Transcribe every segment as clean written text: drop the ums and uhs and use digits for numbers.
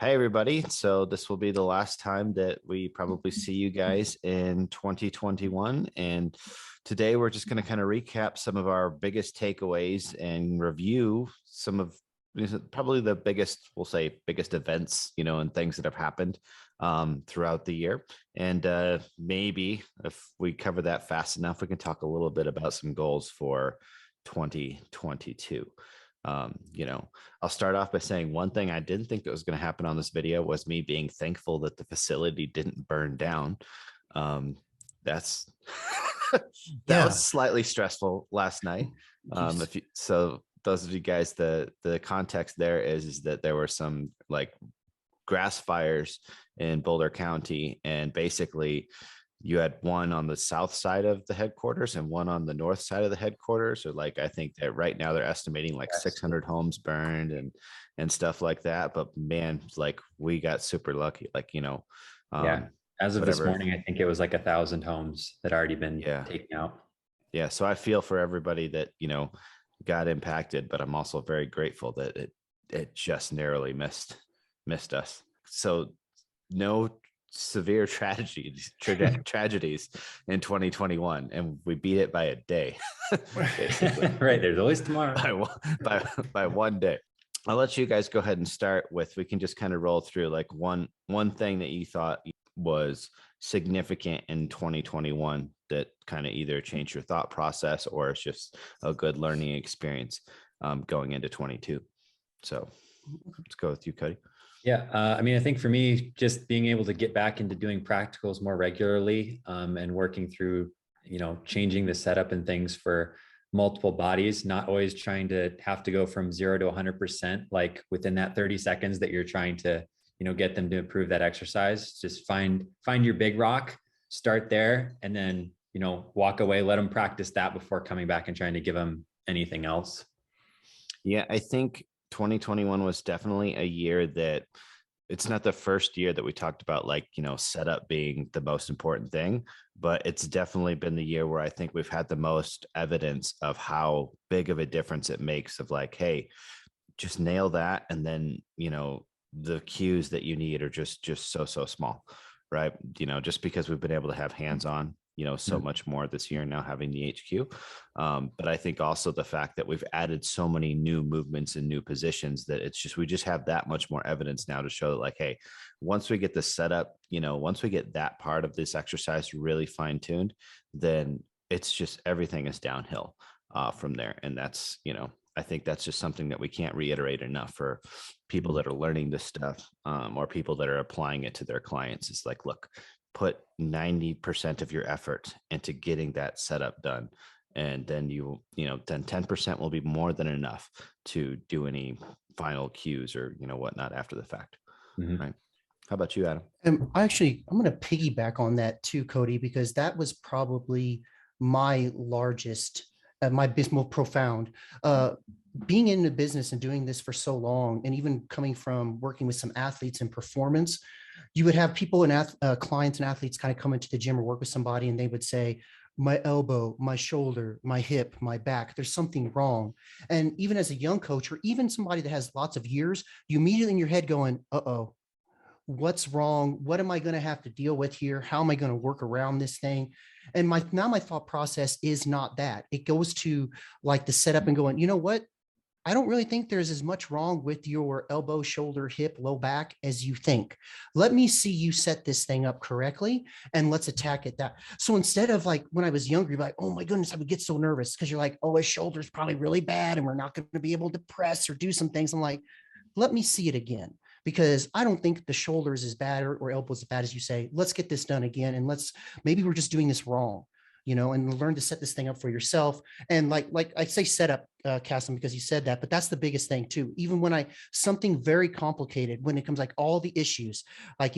Hey, everybody. So this will be the last time that we probably see you guys in 2021. And today we're just going to kind of recap some of our biggest takeaways and review some of probably the biggest, we'll say biggest events, and things that have happened throughout the year. And maybe if we cover that fast enough, we can talk a little bit about some goals for 2022. I'll start off by saying one thing I didn't think that was going to happen on this video was me being thankful that the facility didn't burn down. That's that was slightly stressful last night. So those of you guys, the context there is that there were some like grass fires in Boulder County, and basically you had one on the south side of the headquarters and one on the north side of the headquarters. Or like, I think that right now they're estimating like 600 homes burned and stuff like that. But man, like we got super lucky, as of this morning, I think it was like 1,000 homes that already been taken out. Yeah. So I feel for everybody that, got impacted, but I'm also very grateful that it just narrowly missed us. So no severe tragedies in 2021, and we beat it by a day. Right, there's always tomorrow. by one day. I'll let you guys go ahead and start with, we can just kind of roll through like one thing that you thought was significant in 2021 that kind of either changed your thought process or it's just a good learning experience going into 22. So let's go with you, Cody. Yeah, I think for me, just being able to get back into doing practicals more regularly and working through, changing the setup and things for multiple bodies, not always trying to have to go from 0 to 100%, like within that 30 seconds that you're trying to, get them to improve that exercise. Just find your big rock, start there, and then, walk away, let them practice that before coming back and trying to give them anything else. Yeah, I think 2021 was definitely a year that it's not the first year that we talked about like, setup being the most important thing, but it's definitely been the year where I think we've had the most evidence of how big of a difference it makes of like, hey, just nail that. And then, the cues that you need are just so small, right? Just because we've been able to have hands-on so much more this year now having the HQ. But I think also the fact that we've added so many new movements and new positions that we just have that much more evidence now to show that like, hey, once we get this set up, once we get that part of this exercise really fine-tuned, then it's just everything is downhill from there. And that's, I think that's just something that we can't reiterate enough for people that are learning this stuff or people that are applying it to their clients. It's like, look, put 90% of your effort into getting that setup done. And then then 10% will be more than enough to do any final cues or, whatnot after the fact. Mm-hmm. Right. How about you, Adam? I'm going to piggyback on that too, Cody, because that was probably my largest, my most profound, being in the business and doing this for so long. And even coming from working with some athletes in performance, you would have people and clients and athletes kind of come into the gym or work with somebody and they would say, my elbow, my shoulder, my hip, my back, there's something wrong. And even as a young coach or even somebody that has lots of years, you immediately in your head going, uh-oh, what's wrong? What am I going to have to deal with here? How am I going to work around this thing? And my thought process is not that. It goes to like the setup and going, you know what? I don't really think there's as much wrong with your elbow, shoulder, hip, low back as you think. Let me see you set this thing up correctly and let's attack it that. So instead of like when I was younger, you're like, oh my goodness, I would get so nervous because you're like, oh, his shoulder's probably really bad and we're not going to be able to press or do some things. I'm like, let me see it again. Because I don't think the shoulder is as bad or elbow is as bad as you say. Let's get this done again. And maybe we're just doing this wrong, and learn to set this thing up for yourself. And like I say, set up, Kassem, because you said that, but that's the biggest thing too. Even when something very complicated, when it comes like all the issues, like,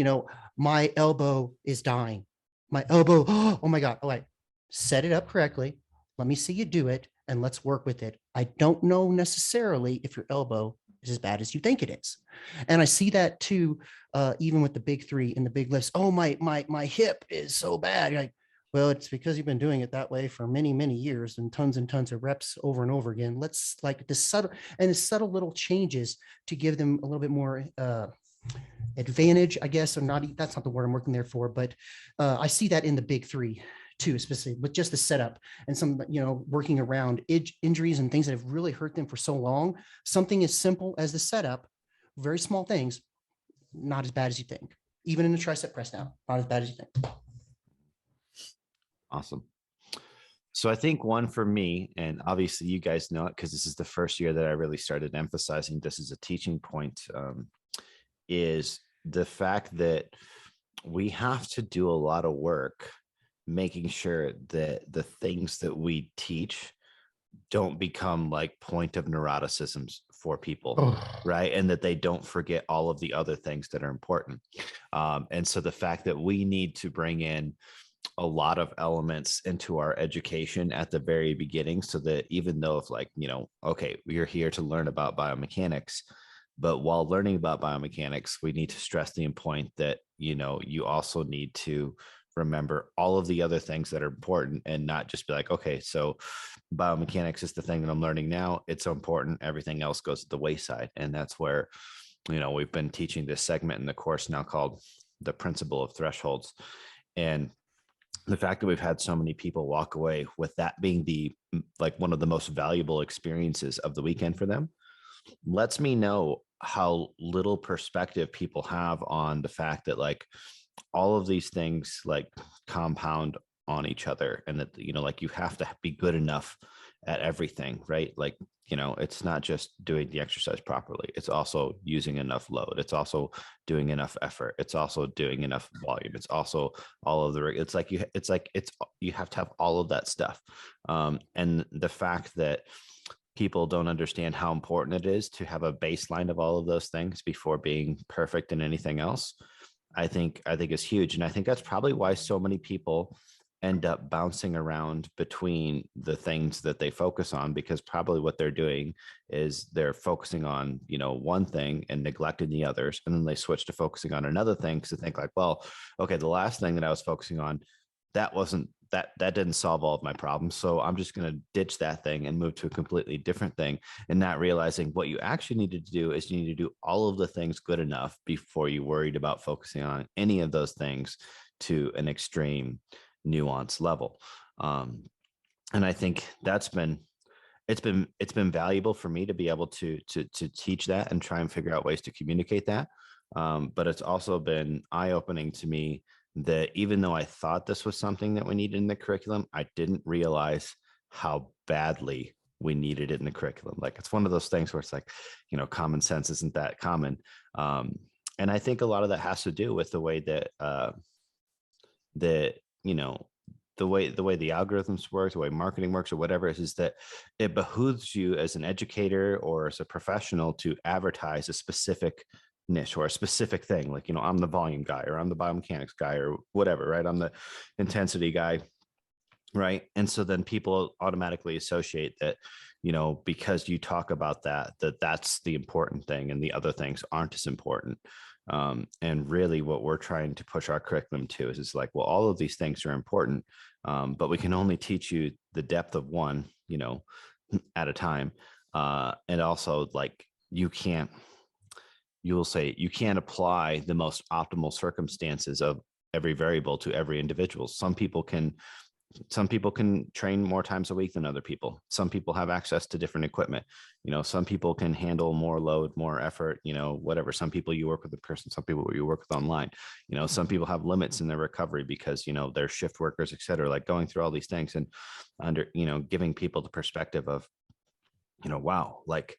my elbow is dying, my elbow, oh my God. All right, set it up correctly. Let me see you do it and let's work with it. I don't know necessarily if your elbow is as bad as you think it is. And I see that too, even with the big three and the big lifts. Oh, my hip is so bad. You're like, well, it's because you've been doing it that way for many, many years and tons of reps over and over again. Let's like the subtle little changes to give them a little bit more advantage, I guess, or not, that's not the word I'm working there for, but I see that in the big three too, specifically with just the setup and some, working around injuries and things that have really hurt them for so long. Something as simple as the setup, very small things, not as bad as you think. Even in the tricep press down, not as bad as you think. Awesome. So I think one for me, and obviously you guys know it because this is the first year that I really started emphasizing this as a teaching point, is the fact that we have to do a lot of work making sure that the things that we teach don't become like point of neuroticisms for people, right? And that they don't forget all of the other things that are important. And so the fact that we need to bring in a lot of elements into our education at the very beginning, so that even though if like, okay, we're here to learn about biomechanics, but while learning about biomechanics, we need to stress the point that, you also need to remember all of the other things that are important and not just be like, okay, so biomechanics is the thing that I'm learning now. It's so important. Everything else goes to the wayside. And that's where, we've been teaching this segment in the course now called the principle of thresholds. And the fact that we've had so many people walk away with that being the like one of the most valuable experiences of the weekend for them lets me know how little perspective people have on the fact that like all of these things like compound on each other, and that like you have to be good enough at everything, right? Like it's not just doing the exercise properly, it's also using enough load, it's also doing enough effort, it's also doing enough volume, it's also all of the you have to have all of that stuff. And the fact that people don't understand how important it is to have a baseline of all of those things before being perfect in anything else, I think is huge. And I think that's probably why so many people end up bouncing around between the things that they focus on, because probably what they're doing is they're focusing on, one thing and neglecting the others. And then they switch to focusing on another thing because they think like, well, okay, the last thing that I was focusing on, that didn't solve all of my problems. So I'm just going to ditch that thing and move to a completely different thing, and not realizing what you actually needed to do is you need to do all of the things good enough before you worried about focusing on any of those things to an extreme nuance level. And I think it's been valuable for me to be able to teach that and try and figure out ways to communicate that. But it's also been eye-opening to me that even though I thought this was something that we needed in the curriculum, I didn't realize how badly we needed it in the curriculum. Like it's one of those things where it's like, common sense isn't that common. And I think a lot of that has to do with the way that the way the algorithms work, the way marketing works, or whatever is that it behooves you as an educator or as a professional to advertise a specific niche or a specific thing. Like, I'm the volume guy, or I'm the biomechanics guy, or whatever, right? I'm the intensity guy, right? And so then people automatically associate that, because you talk about that's the important thing and the other things aren't as important. And really what we're trying to push our curriculum to is like, well, all of these things are important, but we can only teach you the depth of one, at a time. And also like, you can't apply the most optimal circumstances of every variable to every individual. Some people can train more times a week than other people. Some people have access to different equipment. Some people can handle more load, more effort, whatever. Some people you work with in person, some people you work with online. Some people have limits in their recovery because, they're shift workers, et cetera. Like going through all these things and giving people the perspective of, wow, like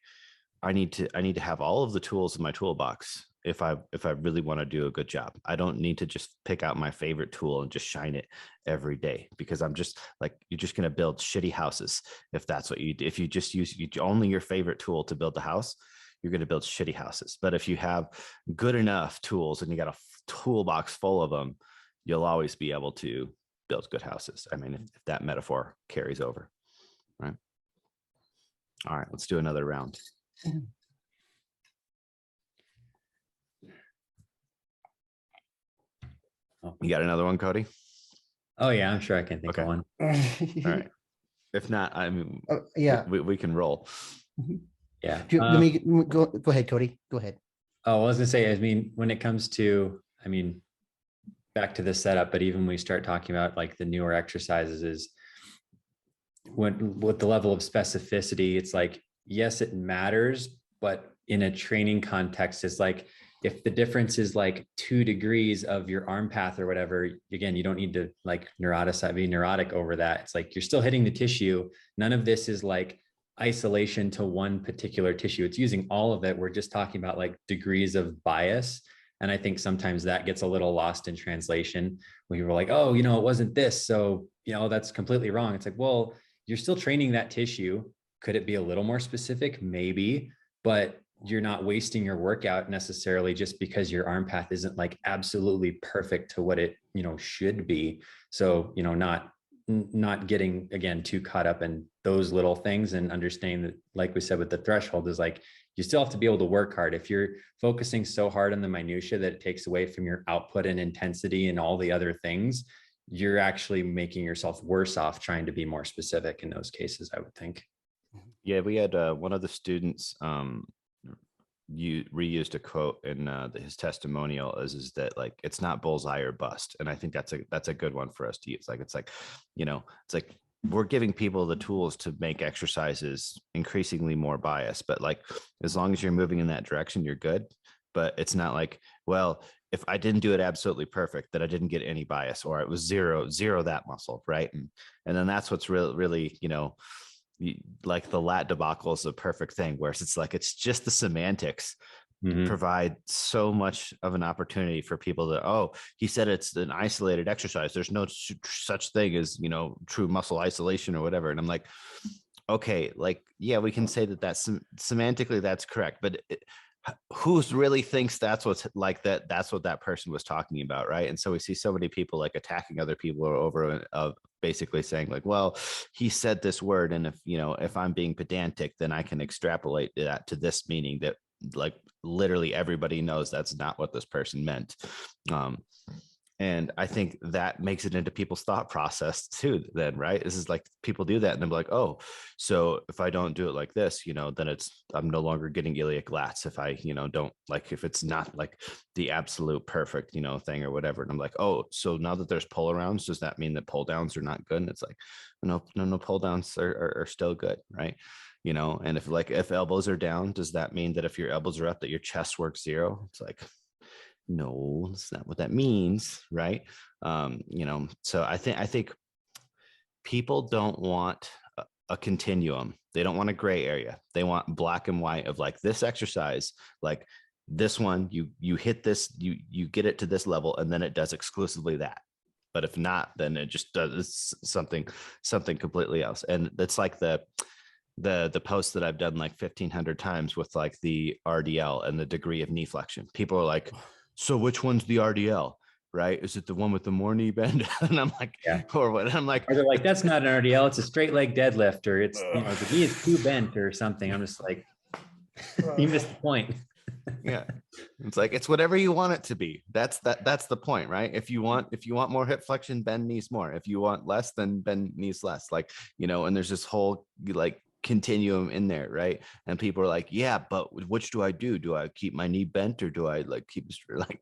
I need to have all of the tools in my toolbox if I really want to do a good job. I don't need to just pick out my favorite tool and just shine it every day, because I'm just like, you're just going to build shitty houses. If that's what you do, if you just use only your favorite tool to build the house, you're going to build shitty houses. But if you have good enough tools and you got a toolbox full of them, you'll always be able to build good houses. I mean, if that metaphor carries over, right? All right, let's do another round. You got another one, Cody? Oh yeah, I'm sure I can think of one. All right. If not, I mean, yeah, we can roll. Yeah. let me go ahead, Cody. Go ahead. Oh, I was gonna say, I mean, when it comes to, I mean, back to the setup, but even when we start talking about like the newer exercises, is when with the level of specificity, it's like, yes, it matters, but in a training context, it's like if the difference is like 2 degrees of your arm path or whatever, again, you don't need to like be neurotic over that. It's like you're still hitting the tissue. None of this is like isolation to one particular tissue. It's using all of it. We're just talking about like degrees of bias. And I think sometimes that gets a little lost in translation when you're like, oh, it wasn't this. So, that's completely wrong. It's like, well, you're still training that tissue. Could it be a little more specific? Maybe, but you're not wasting your workout necessarily just because your arm path isn't like absolutely perfect to what it, should be. So, not getting, again, too caught up in those little things, and understanding that, like we said, with the threshold, is like, you still have to be able to work hard. If you're focusing so hard on the minutia that it takes away from your output and intensity and all the other things, you're actually making yourself worse off trying to be more specific in those cases, I would think. Yeah, we had one of the students you reused a quote in his testimonial is that like, it's not bullseye or bust. And I think that's a good one for us to use. Like, it's like we're giving people the tools to make exercises increasingly more biased, but like, as long as you're moving in that direction, you're good. But it's not like, well, if I didn't do it absolutely perfect, that I didn't get any bias, or it was zero that muscle, right? And then that's what's really, like the lat debacle is a perfect thing, whereas it's like, it's just the semantics provide so much of an opportunity for people to, oh, he said it's an isolated exercise, there's no such thing as true muscle isolation or whatever. And I'm like, okay, like, yeah, we can say that that's semantically that's correct, but who's really thinks that's what's like that's what that person was talking about, right? And so we see so many people like attacking other people over basically saying like, well, he said this word, and if I'm being pedantic, then I can extrapolate that to this meaning that, like, literally everybody knows that's not what this person meant. And I think that makes it into people's thought process too, then, right? This is like, people do that and they're like, oh, so if I don't do it like this, then I'm no longer getting iliac lats if I, don't, like, if it's not like the absolute perfect, thing or whatever. And I'm like, oh, so now that there's pull arounds, does that mean that pull downs are not good? And it's like, no, pull downs are still good, right? And if elbows are down, does that mean that if your elbows are up, that your chest works zero? It's like, no, that's not what that means, right? So I think people don't want a continuum. They don't want a gray area. They want black and white of like, this exercise, like this one, you hit this, you get it to this level, and then it does exclusively that. But if not, then it just does something completely else. And it's like the post that I've done like 1,500 times with like the RDL and the degree of knee flexion. People are like, so which one's the RDL, right? Is it the one with the more knee bend? And I'm like, Yeah. or what? I'm like, or they're like, that's not an RDL, it's a straight leg deadlift, or it's the knee is too bent or something. I'm just like, you missed the point. Yeah, it's like, it's whatever you want it to be. That's the point, right? If you want more hip flexion, bend knees more. If you want less, then bend knees less. Like, and there's this whole like continuum in there, right? And people are like, yeah, but which do I do? Do I keep my knee bent, or do I like keep like,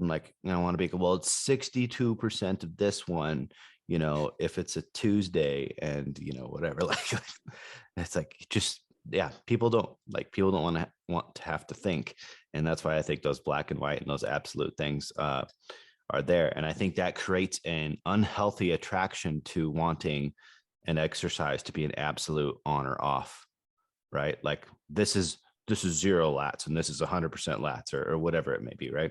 I'm like, I want to be, well, it's 62% of this one, if it's a Tuesday, and whatever, like, it's like, just, yeah, people don't want to have to think. And that's why I think those black and white and those absolute things are there. And I think that creates an unhealthy attraction to wanting an exercise to be an absolute on or off, right? Like, this is 0 lats and this is 100% lats, or whatever it may be, right?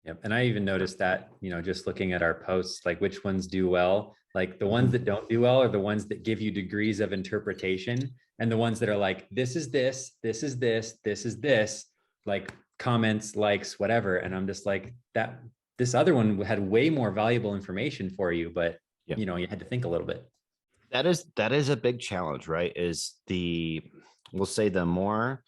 Yep. And I even noticed that, just looking at our posts, like which ones do well, like the ones that don't do well are the ones that give you degrees of interpretation, and the ones that are like, this is this, this is this, this is this, like comments, likes, whatever. And I'm just like, that this other one had way more valuable information for you, but Yep. you had to think a little bit. That is a big challenge, right? We'll say the more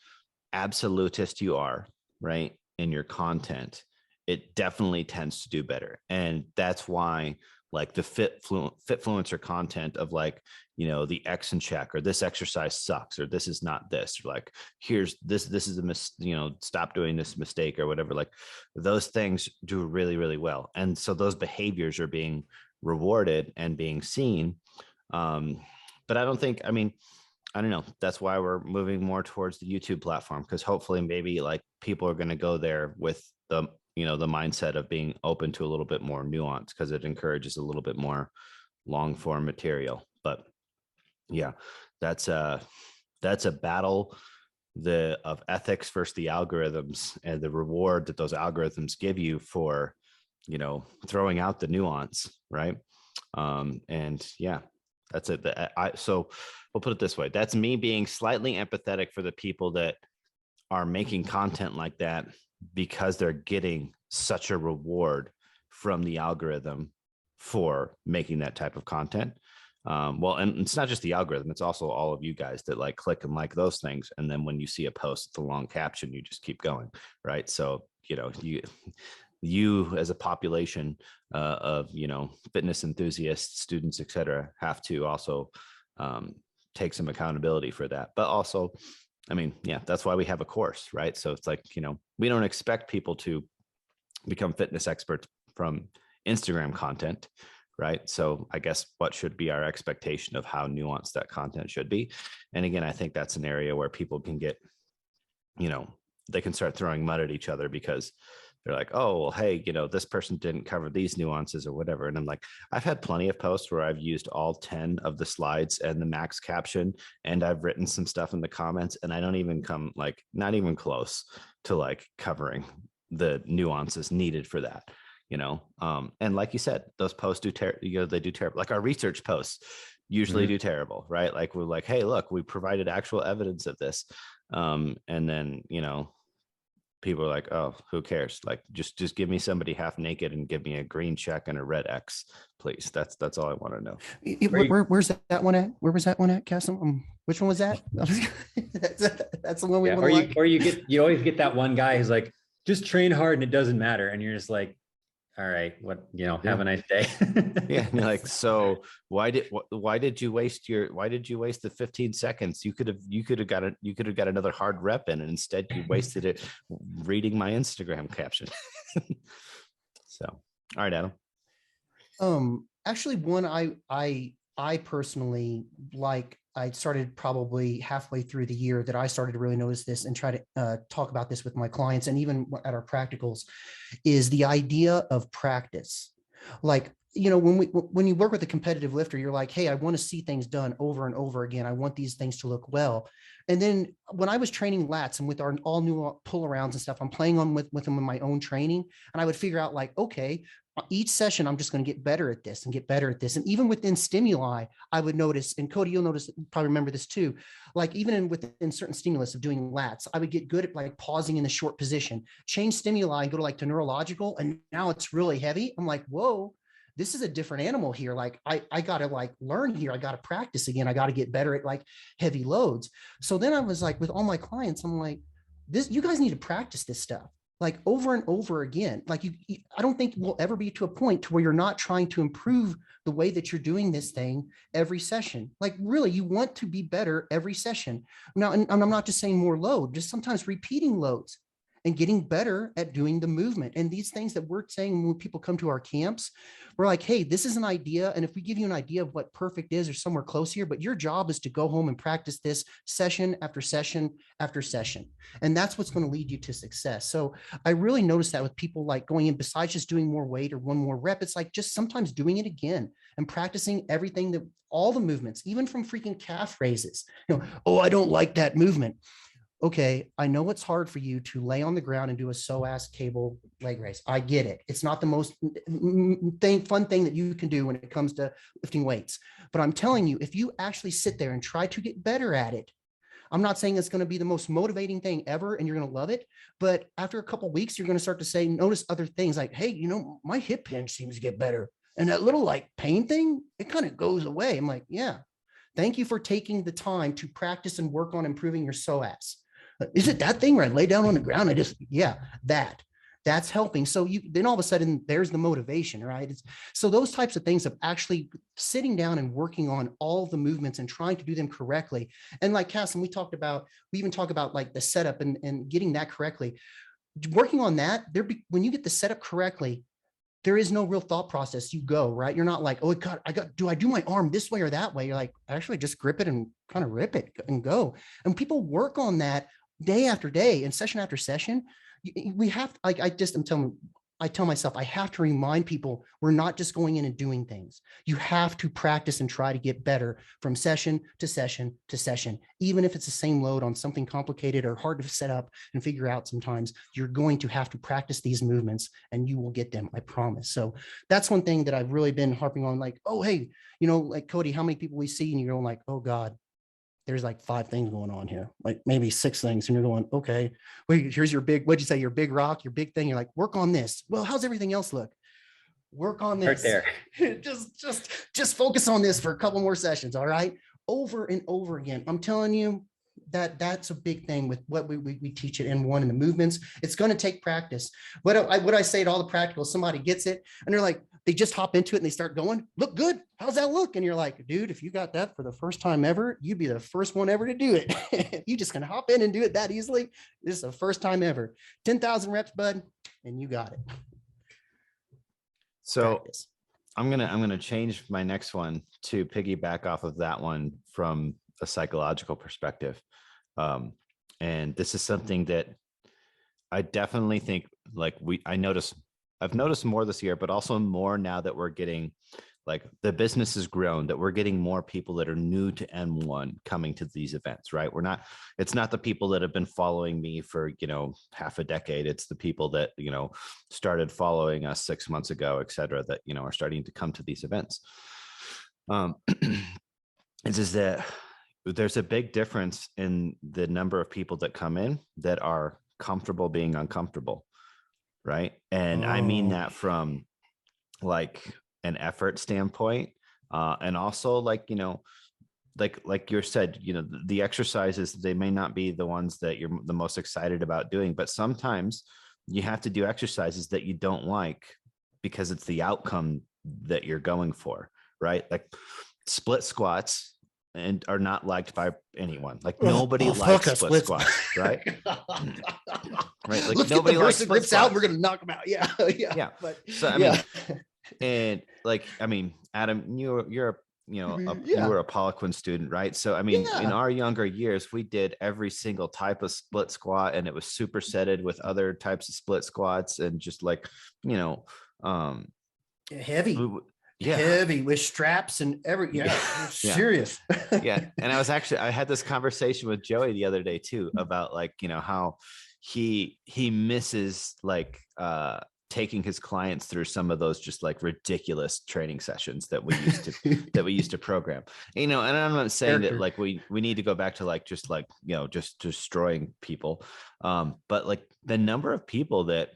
absolutist you are, right, in your content, it definitely tends to do better. And that's why like the fitfluencer content of like, you know, the X in check, or this exercise sucks, or this is not this, or like, here's this is you know, stop doing this mistake or whatever. Like those things do really, really well. And so those behaviors are being rewarded and being seen. But I don't think, I mean, I don't know. That's why we're moving more towards the YouTube platform, because hopefully maybe like people are going to go there with the, you know, the mindset of being open to a little bit more nuance, because it encourages a little bit more long form material. But yeah, that's a battle of ethics versus the algorithms, and the reward that those algorithms give you for, you know, throwing out the nuance, right? And yeah, that's it. So we'll put it this way. That's me being slightly empathetic for the people that are making content like that, because they're getting such a reward from the algorithm for making that type of content. Well, and it's not just the algorithm, it's also all of you guys that like click and like those things. And then when you see a post with a long caption, you just keep going, right? So, you know, you as a population of, you know, fitness enthusiasts, students, et cetera, have to also take some accountability for that. But also, I mean, yeah, that's why we have a course, right? So it's like, you know, we don't expect people to become fitness experts from Instagram content, right? So I guess what should be our expectation of how nuanced that content should be? And again, I think that's an area where people can get, you know, they can start throwing mud at each other, because they're like, oh, well, hey, you know, this person didn't cover these nuances or whatever. And I'm like, I've had plenty of posts where I've used all 10 of the slides and the max caption, and I've written some stuff in the comments, and I don't even come, like, not even close to like covering the nuances needed for that, you know? And like you said, those posts do you know, they do terrible. Like our research posts usually do terrible, right? Like we're like, hey, look, we provided actual evidence of this. And then, you know, people are like, oh, who cares? Like, just give me somebody half naked and give me a green check and a red X, please. That's all I want to know. Where's that one at? Where was that one at, Kassem? Which one was that? That's the one we want to like. Or you always get that one guy who's like, just train hard and it doesn't matter. And you're just like, all right, what, you know, have a nice day. Yeah. And you're like, so why did you waste the 15 seconds? You could have got another hard rep in, and instead you wasted it reading my Instagram caption. So, all right, Adam. Actually, one I personally like, I started probably halfway through the year that I started to really notice this and try to talk about this with my clients, and even at our practicals, is the idea of practice. Like, you know, when you work with a competitive lifter, you're like, hey, I want to see things done over and over again. I want these things to look well. And then when I was training lats and with our all new pull arounds and stuff, I'm playing on with them in my own training, and I would figure out like, okay, each session, I'm just going to get better at this and get better at this. And even within stimuli, I would notice, and Cody, you'll notice, probably remember this too, like even within certain stimulus of doing lats, I would get good at like pausing in the short position, change stimuli and go to neurological. And now it's really heavy. I'm like, whoa, this is a different animal here. Like I got to like learn here. I got to practice again. I got to get better at like heavy loads. So then I was like, with all my clients, I'm like, you guys need to practice this stuff like over and over again. Like I don't think we'll ever be to a point to where you're not trying to improve the way that you're doing this thing every session. Like really, you want to be better every session. Now, and I'm not just saying more load, just sometimes repeating loads and getting better at doing the movement. And these things that we're saying when people come to our camps, we're like, hey, this is an idea. And if we give you an idea of what perfect is or somewhere close here, but your job is to go home and practice this session after session after session. And that's what's going to lead you to success. So I really noticed that with people like going in, besides just doing more weight or one more rep, it's like just sometimes doing it again and practicing everything, that all the movements, even from freaking calf raises. You know, oh, I don't like that movement. Okay, I know it's hard for you to lay on the ground and do a psoas cable leg raise. I get it. It's not the most fun thing that you can do when it comes to lifting weights. But I'm telling you, if you actually sit there and try to get better at it, I'm not saying it's going to be the most motivating thing ever and you're going to love it. But after a couple of weeks, you're going to start to notice other things like, hey, you know, my hip hinge seems to get better. And that little like pain thing, it kind of goes away. I'm like, yeah, thank you for taking the time to practice and work on improving your psoas. Is it that thing where I lay down on the ground? Yeah, that. That's helping. So then all of a sudden there's the motivation, right? So those types of things of actually sitting down and working on all the movements and trying to do them correctly. And like Kassem, we even talk about like the setup and getting that correctly. Working on that, when you get the setup correctly, there is no real thought process. You go, right? You're not like, oh God, do I do my arm this way or that way? You're like, actually just grip it and kind of rip it and go. And people work on that day after day and session after session. We have, like, I tell myself, I have to remind people we're not just going in and doing things. You have to practice and try to get better from session to session to session. Even if it's the same load on something complicated or hard to set up and figure out sometimes, you're going to have to practice these movements and you will get them, I promise. So that's one thing that I've really been harping on, like, oh, hey, like Cody, how many people we see and you're going like, oh God, there's like 5 things going on here, like maybe 6 things. And you're going, okay, wait, here's your big, what'd you say? Your big rock, your big thing. You're like, work on this. Well, how's everything else look? Work on this. Right there. just focus on this for a couple more sessions. All right. Over and over again. I'm telling you that's a big thing with what we teach it in the movements. It's going to take practice. What I say to all the practicals, somebody gets it and they're like, they just hop into it and they start going, look good. How's that look? And you're like, dude, if you got that for the first time ever, you'd be the first one ever to do it. If you just can hop in and do it that easily, this is the first time ever. 10,000 reps, bud, and you got it. So practice. I'm gonna change my next one to piggyback off of that one from a psychological perspective. And this is something that I definitely think, like, I've noticed more this year, but also more now that we're getting, like, the business has grown, that we're getting more people that are new to N1 coming to these events, right? It's not the people that have been following me for, half a decade. It's the people that, started following us 6 months ago, et cetera, that, are starting to come to these events. It's just that there's a big difference in the number of people that come in that are comfortable being uncomfortable. Right. And I mean that from like an effort standpoint, and also like, like you said, the exercises, they may not be the ones that you're the most excited about doing, but sometimes you have to do exercises that you don't like because it's the outcome that you're going for. Right. Like split squats and are not liked by anyone. Like nobody likes split squats, right? Right. Like nobody likes split squats. Out, we're gonna knock them out. Yeah. But so I mean, and like, Adam, you were a Poliquin student, right? So I mean, in our younger years, we did every single type of split squat, and it was supersetted with other types of split squats, and just like, heavy. Heavy with straps and serious. Yeah. And I had this conversation with Joey the other day too, about like, how he misses like taking his clients through some of those just like ridiculous training sessions that we used to program, and I'm not saying that like we need to go back to like just like, just destroying people, but like the number of people that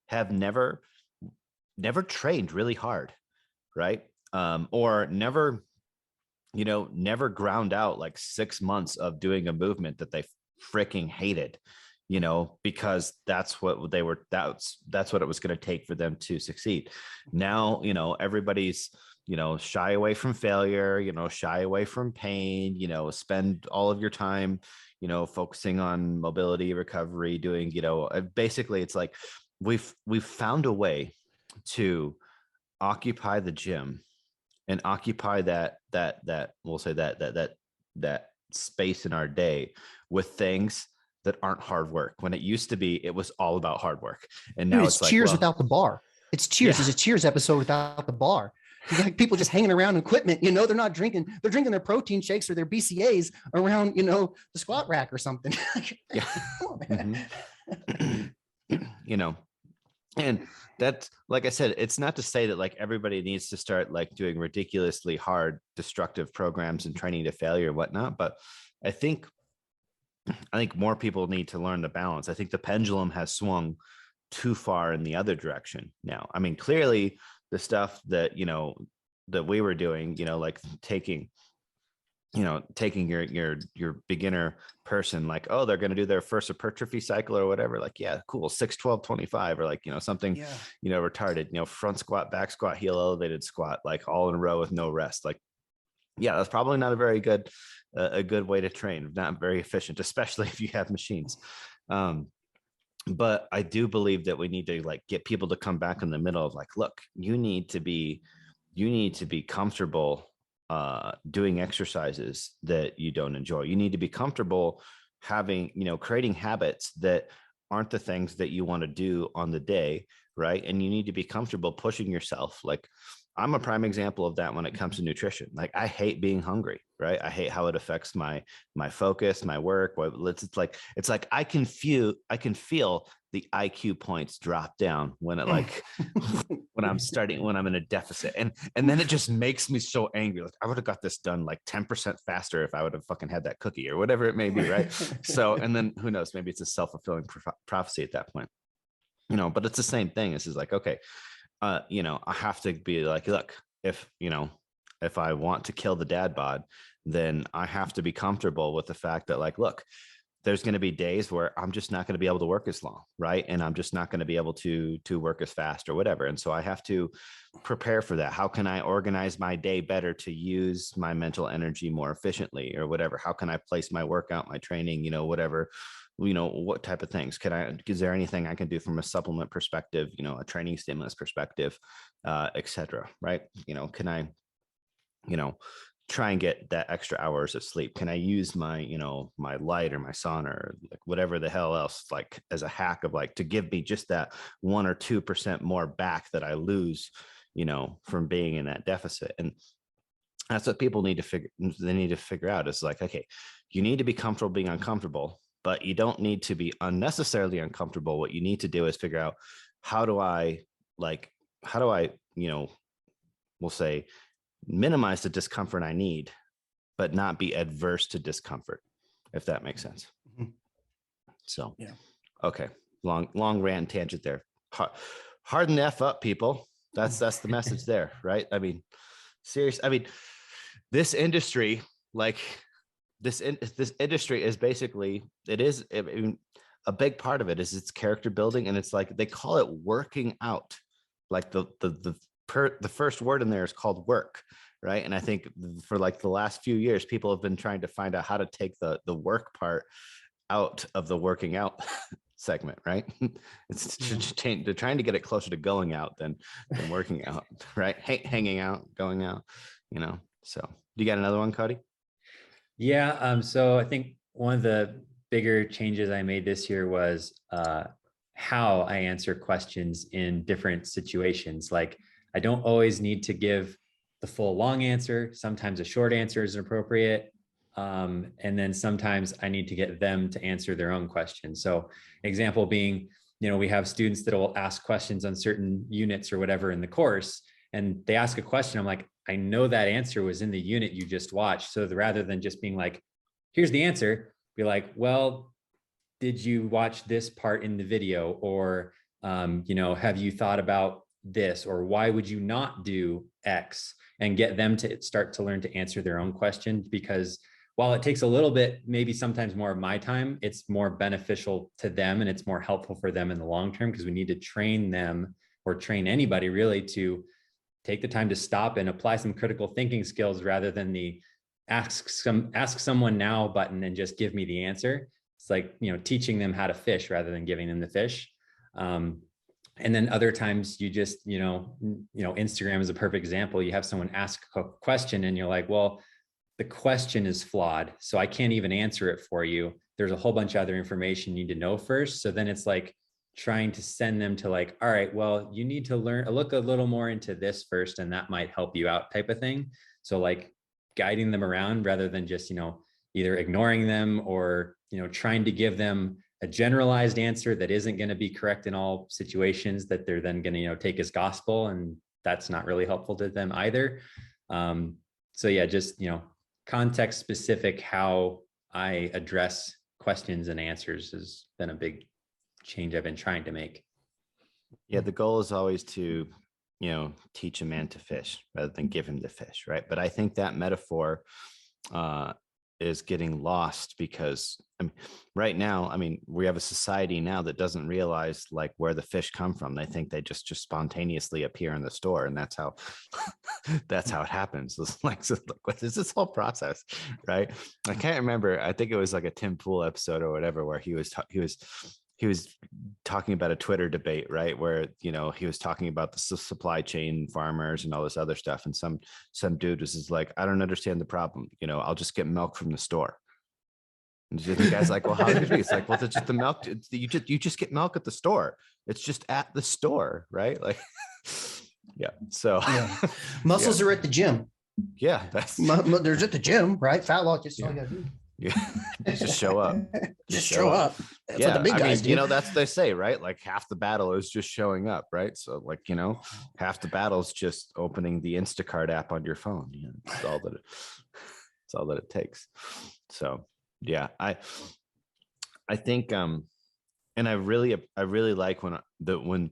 have never trained really hard, right? Or never ground out like 6 months of doing a movement that they freaking hated, because that's what what it was going to take for them to succeed. Now, everybody's, shy away from failure, shy away from pain, spend all of your time, focusing on mobility, recovery, doing, basically it's like we've found a way to occupy the gym and occupy that we'll say that space in our day with things that aren't hard work, when it used to be, it was all about hard work. And now it's like, cheers without the bar. It's cheers. It's a cheers episode without the bar. You got people just hanging around equipment, they're not drinking, they're drinking their protein shakes or their BCAs around, the squat rack or something. Yeah. Come on, man. And that's, like I said, it's not to say that like everybody needs to start like doing ridiculously hard, destructive programs and training to failure and whatnot. But I think more people need to learn the balance. I think the pendulum has swung too far in the other direction now. I mean, clearly the stuff that, that we were doing, like taking taking your beginner person, like, oh, they're going to do their first hypertrophy cycle or whatever. Like, yeah, cool. 6, 12, 25, or like, something, Yeah. retarded, front squat, back squat, heel elevated squat, like all in a row with no rest. Like, yeah, that's probably not a good way to train, not very efficient, especially if you have machines. But I do believe that we need to like get people to come back in the middle of like, look, you need to be comfortable doing exercises that you don't enjoy. You need to be comfortable having, creating habits that aren't the things that you want to do on the day, right? And you need to be comfortable pushing yourself. Like, I'm a prime example of that when it comes to nutrition. Like, I hate being hungry, right? I hate how it affects my focus, my work. It's like I can feel the IQ points drop down when it like when I'm in a deficit. And then it just makes me so angry. Like, I would have got this done like 10% faster if I would have fucking had that cookie or whatever it may be, right? So, and then who knows, maybe it's a self-fulfilling prophecy at that point. But it's the same thing. This is like, okay, I have to be like, look, if I want to kill the dad bod, then I have to be comfortable with the fact that like, look, there's going to be days where I'm just not going to be able to work as long, right? And I'm just not going to be able to work as fast or whatever. And so I have to prepare for that. How can I organize my day better to use my mental energy more efficiently or whatever? How can I place my workout, my training, whatever, what type of things is there anything I can do from a supplement perspective, a training stimulus perspective, et cetera, right? Can I, try and get that extra hours of sleep? Can I use my, my light or my sauna or like whatever the hell else, like as a hack of like to give me just that 1 or 2% more back that I lose, from being in that deficit? And that's what people need to figure out is like, okay, you need to be comfortable being uncomfortable, but you don't need to be unnecessarily uncomfortable. What you need to do is figure out how do I, we'll say, minimize the discomfort I need, but not be adverse to discomfort, if that makes sense. Mhm. So, Yeah. okay. Long rant tangent there. Harden the F up, people. That's the message there, right? I mean, serious. I mean, this industry, like this industry is basically, I mean, a big part of it is it's character building, and it's like they call it working out. Like the first word in there is called work, right? And I think for like the last few years, people have been trying to find out how to take the work part out of the working out segment, right? They're trying to get it closer to going out than working out, right? Hanging out, going out, So, do you got another one, Cody? Yeah. So I think one of the bigger changes I made this year was how I answer questions in different situations. Like, I don't always need to give the full long answer. Sometimes a short answer is appropriate. And then sometimes I need to get them to answer their own questions. So example being, we have students that will ask questions on certain units or whatever in the course, and they ask a question. I'm like, I know that answer was in the unit you just watched. So rather than just being like, here's the answer, be like, well, did you watch this part in the video? Or, have you thought about this? Or why would you not do X? And get them to start to learn to answer their own questions. Because while it takes a little bit, maybe sometimes more of my time, it's more beneficial to them and it's more helpful for them in the long term, because we need to train them, or train anybody really, to take the time to stop and apply some critical thinking skills rather than the ask someone now button and just give me the answer. It's like, teaching them how to fish rather than giving them the fish. And then other times you just, Instagram is a perfect example. You have someone ask a question and you're like, well, the question is flawed, so I can't even answer it for you. There's a whole bunch of other information you need to know first. So then it's like trying to send them to like, all right, well, you need to look a little more into this first, and that might help you out, type of thing. So like guiding them around rather than just, either ignoring them or, trying to give them a generalized answer that isn't going to be correct in all situations, that they're then going to, take as gospel. And that's not really helpful to them either. So yeah, just, context specific how I address questions and answers has been a big change I've been trying to make. Yeah, the goal is always to, teach a man to fish rather than give him the fish, right? But I think that metaphor is getting lost because right now, we have a society now that doesn't realize like where the fish come from. They think they just spontaneously appear in the store, and that's how that's how it happens. It's like, what is this whole process, right? I can't remember. I think it was like a Tim Pool episode or whatever, where he was talking about a Twitter debate, right? Where, he was talking about the supply chain farmers and all this other stuff. And some dude was just like, I don't understand the problem. I'll just get milk from the store. And the guy's like, well, how could it be? It's like, well, it's just the milk. You just get milk at the store. It's just at the store, right? Like, yeah. So muscles are at the gym. Yeah, that's there's at the gym, right? Fat loss, just all you gotta do. Yeah, just show up. Just show up. That's what the big guys do. That's they say, right? Like half the battle is just showing up, right? So, like, half the battle is just opening the Instacart app on your phone. It's all that it takes. So, yeah, I think, and I really like when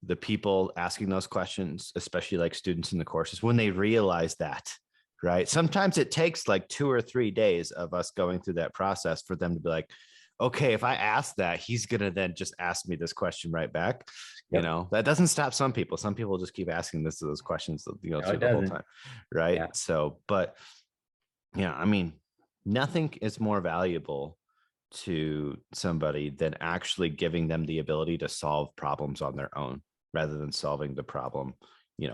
the people asking those questions, especially like students in the courses, when they realize that. Right. Sometimes it takes like 2 or 3 days of us going through that process for them to be like, okay, if I ask that, he's going to then just ask me this question right back. Yep. That doesn't stop some people. Some people just keep asking those questions, through the whole time. Right. Yeah. So, but yeah, nothing is more valuable to somebody than actually giving them the ability to solve problems on their own rather than solving the problem,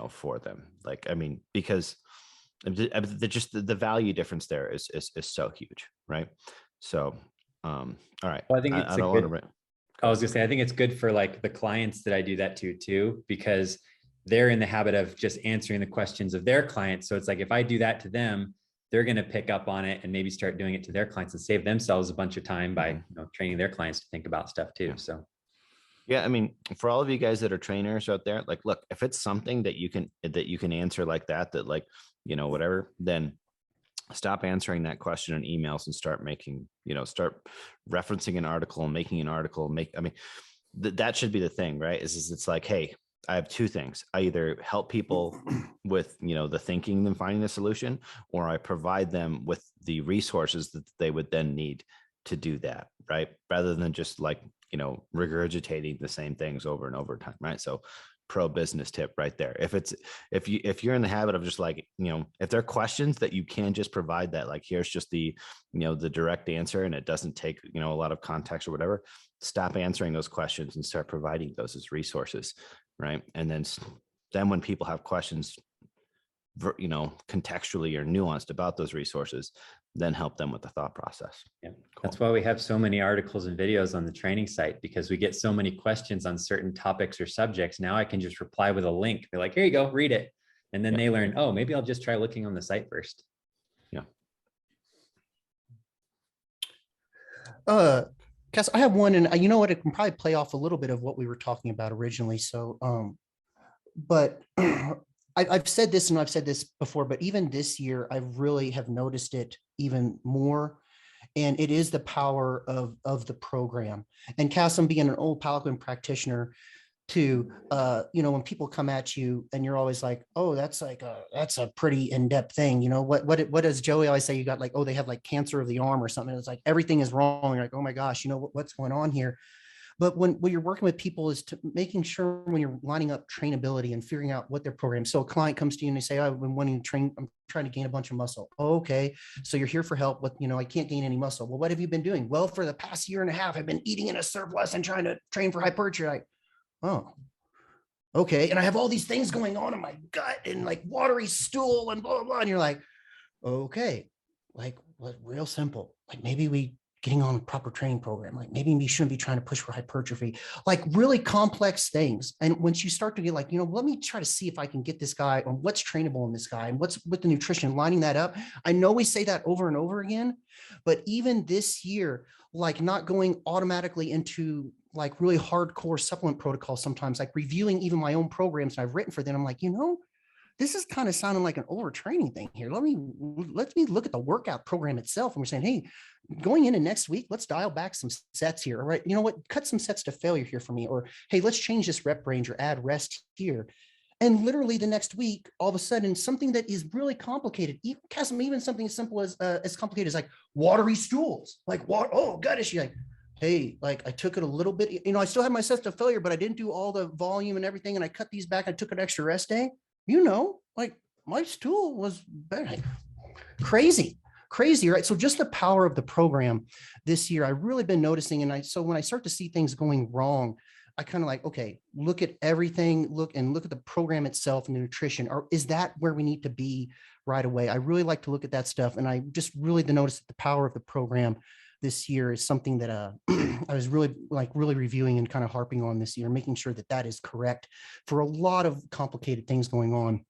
for them. Like, because the value difference there is so huge, right? So, all right. Well, I think I was gonna say, I think it's good for like the clients that I do that to too, because they're in the habit of just answering the questions of their clients. So it's like, if I do that to them, they're going to pick up on it and maybe start doing it to their clients and save themselves a bunch of time by training their clients to think about stuff too. So. Yeah, for all of you guys that are trainers out there, like, look, if it's something that you can answer like that like, whatever, then stop answering that question in emails and start making, start referencing an article and making an article. That should be the thing, right? It's like, hey, I have 2 things. I either help people with, the thinking and finding the solution, or I provide them with the resources that they would then need to do that, right? Rather than just like, regurgitating the same things over and over time, right? So pro business tip right there. If you're in the habit of just like, if there are questions that you can just provide that, like, here's just the, the direct answer and it doesn't take, a lot of context or whatever, stop answering those questions and start providing those as resources, right? And then when people have questions, contextually or nuanced about those resources, then help them with the thought process. Yeah, cool. That's why we have so many articles and videos on the training site, because we get so many questions on certain topics or subjects. Now I can just reply with a link. They're like, here you go, read it. And then they learn, oh, maybe I'll just try looking on the site first. Yeah. Cass, I have one, and you know what, it can probably play off a little bit of what we were talking about originally. So, but I've said this and I've said this before, but even this year, I really have noticed it even more. And it is the power of the program. And Kassem, being an old Pelican practitioner, to when people come at you and you're always like, oh, that's a pretty in-depth thing. What does Joey always say? You got like, oh, they have like cancer of the arm or something. It's like everything is wrong. You're like, oh my gosh, what's going on here? But when you're working with people, is to making sure when you're lining up trainability and figuring out what their program. So a client comes to you and they say, I've been wanting to train, I'm trying to gain a bunch of muscle. Oh, okay. So you're here for help with, I can't gain any muscle. Well, what have you been doing? Well, for the past 1.5 years, I've been eating in a surplus and trying to train for hypertrophy. Like, oh, okay. And I have all these things going on in my gut and like watery stool and blah, blah, blah. And you're like, okay, like what, real simple. Like maybe we getting on a proper training program. Like maybe we shouldn't be trying to push for hypertrophy, like really complex things. And once you start to get like, let me try to see if I can get this guy on what's trainable in this guy and what's with the nutrition, lining that up. I know we say that over and over again, but even this year, like not going automatically into like really hardcore supplement protocols, sometimes like reviewing even my own programs I've written for them. I'm like, this is kind of sounding like an overtraining thing here. Let me look at the workout program itself. And we're saying, hey, going into next week, let's dial back some sets here. All right. You know what? Cut some sets to failure here for me. Or, hey, let's change this rep range or add rest here. And literally the next week, all of a sudden, something that is really complicated, Kassem, even something as simple as complicated as like watery stools, like what? Oh, goodness, you're like, hey, like I took it a little bit, I still had my sense of failure, but I didn't do all the volume and everything. And I cut these back. I took an extra rest day, like my stool was better. Like, crazy, right? So just the power of the program this year, I've really been noticing. So when I start to see things going wrong, I kind of like, okay, look at everything, look at the program itself and the nutrition, or is that where we need to be right away? I really like to look at that stuff. And I just really noticed that the power of the program this year is something that I was really reviewing and kind of harping on this year, making sure that that is correct for a lot of complicated things going on.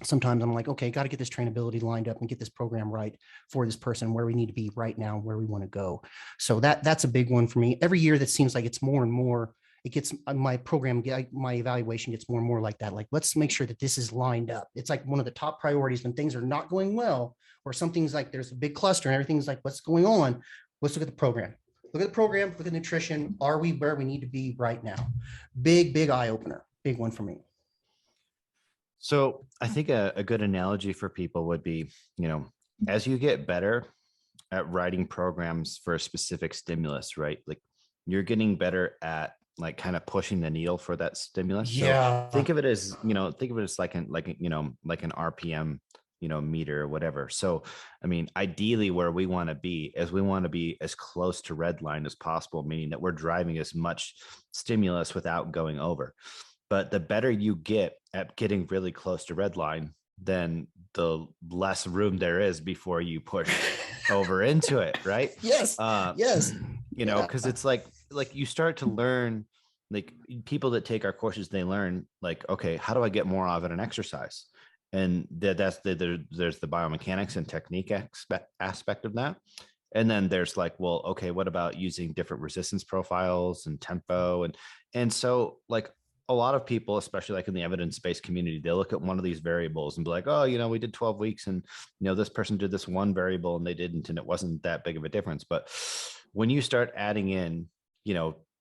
Sometimes I'm like, okay, got to get this trainability lined up and get this program right for this person where we need to be right now, where we want to go. So that's a big one for me. Every year that seems like it's more and more, it gets my program, my evaluation gets more and more like that. Like, let's make sure that this is lined up. It's like one of the top priorities when things are not going well, or something's like there's a big cluster and everything's like, what's going on? Let's look at the program. Look at the program, look at nutrition. Are we where we need to be right now? Big eye opener, big one for me. So I think a good analogy for people would be, as you get better at writing programs for a specific stimulus, right? Like you're getting better at like kind of pushing the needle for that stimulus. Yeah. So think of it as, like an RPM, meter or whatever. So, I mean, ideally where we want to be is we want to be as close to red line as possible, meaning that we're driving as much stimulus without going over. But the better you get at getting really close to red line, then the less room there is before you push over into it, right? Yes. Yes. Because it's like you start to learn, like people that take our courses, they learn like, okay, how do I get more of it in exercise? And there's the biomechanics and technique aspect of that. And then there's like, well, okay, what about using different resistance profiles and tempo? And so like, a lot of people, especially like in the evidence-based community, they look at one of these variables and be like, oh, we did 12 weeks and, this person did this one variable and they didn't, and it wasn't that big of a difference. But when you start adding in,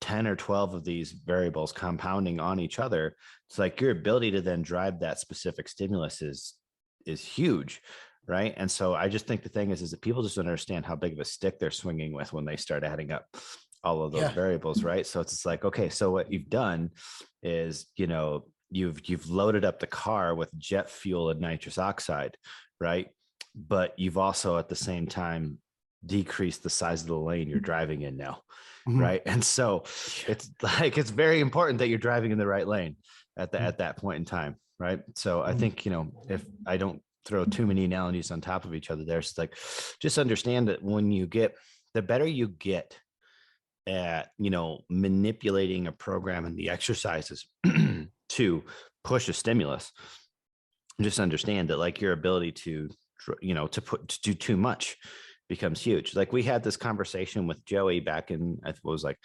10 or 12 of these variables compounding on each other, it's like your ability to then drive that specific stimulus is huge. Right. And so I just think the thing is that people just don't understand how big of a stick they're swinging with when they start adding up all of those variables, right? So it's like, okay, so what you've done is, you've loaded up the car with jet fuel and nitrous oxide, right? But you've also at the same time decreased the size of the lane you're driving in now, right? And so it's like it's very important that you're driving in the right lane at that point in time, right? So I think, if I don't throw too many analogies on top of each other, there's like, just understand that when you get, the better you get at manipulating a program and the exercises to push a stimulus, just understand that like your ability to do too much becomes huge. Like we had this conversation with Joey back in, I think it was like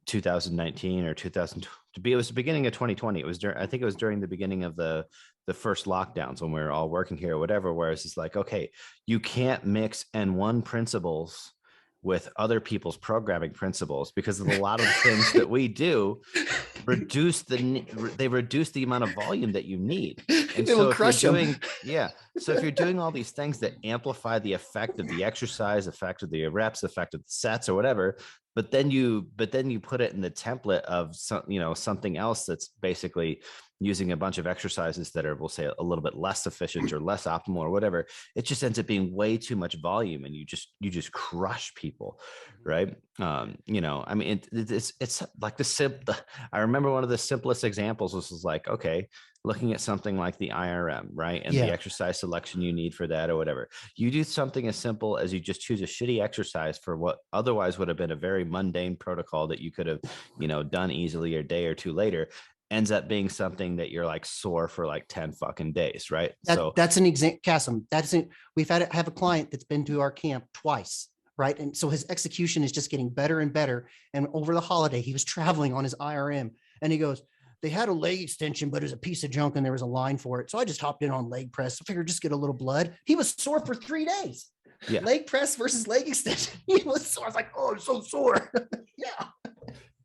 2019 or 2000, it was the beginning of 2020. It was I think it was during the beginning of the first lockdowns when we were all working here or whatever, whereas it's like, okay, you can't mix N1 principles with other people's programming principles, because a lot of the things that we do reduce the amount of volume that you need. And so if you're doing, so if you're doing all these things that amplify the effect of the exercise, effect of the reps, effect of the sets or whatever, but then you put it in the template of something else that's basically using a bunch of exercises that are, we'll say, a little bit less efficient or less optimal or whatever, it just ends up being way too much volume, and you just crush people, right? I mean, it's like I remember one of the simplest examples was like, okay, looking at something like the IRM, right? And the exercise selection you need for that or whatever. You do something as simple as you just choose a shitty exercise for what otherwise would have been a very mundane protocol that you could have, done easily a day or two later, ends up being something that you're like sore for like 10 fucking days, right? That's an example, Kassem. We've have a client that's been to our camp twice, right? And so his execution is just getting better and better. And over the holiday, he was traveling on his IRM and he goes, they had a leg extension, but it was a piece of junk and there was a line for it. So I just hopped in on leg press. I figured just get a little blood. He was sore for 3 days. Leg press versus leg extension. He was sore. I was like, oh, I'm so sore.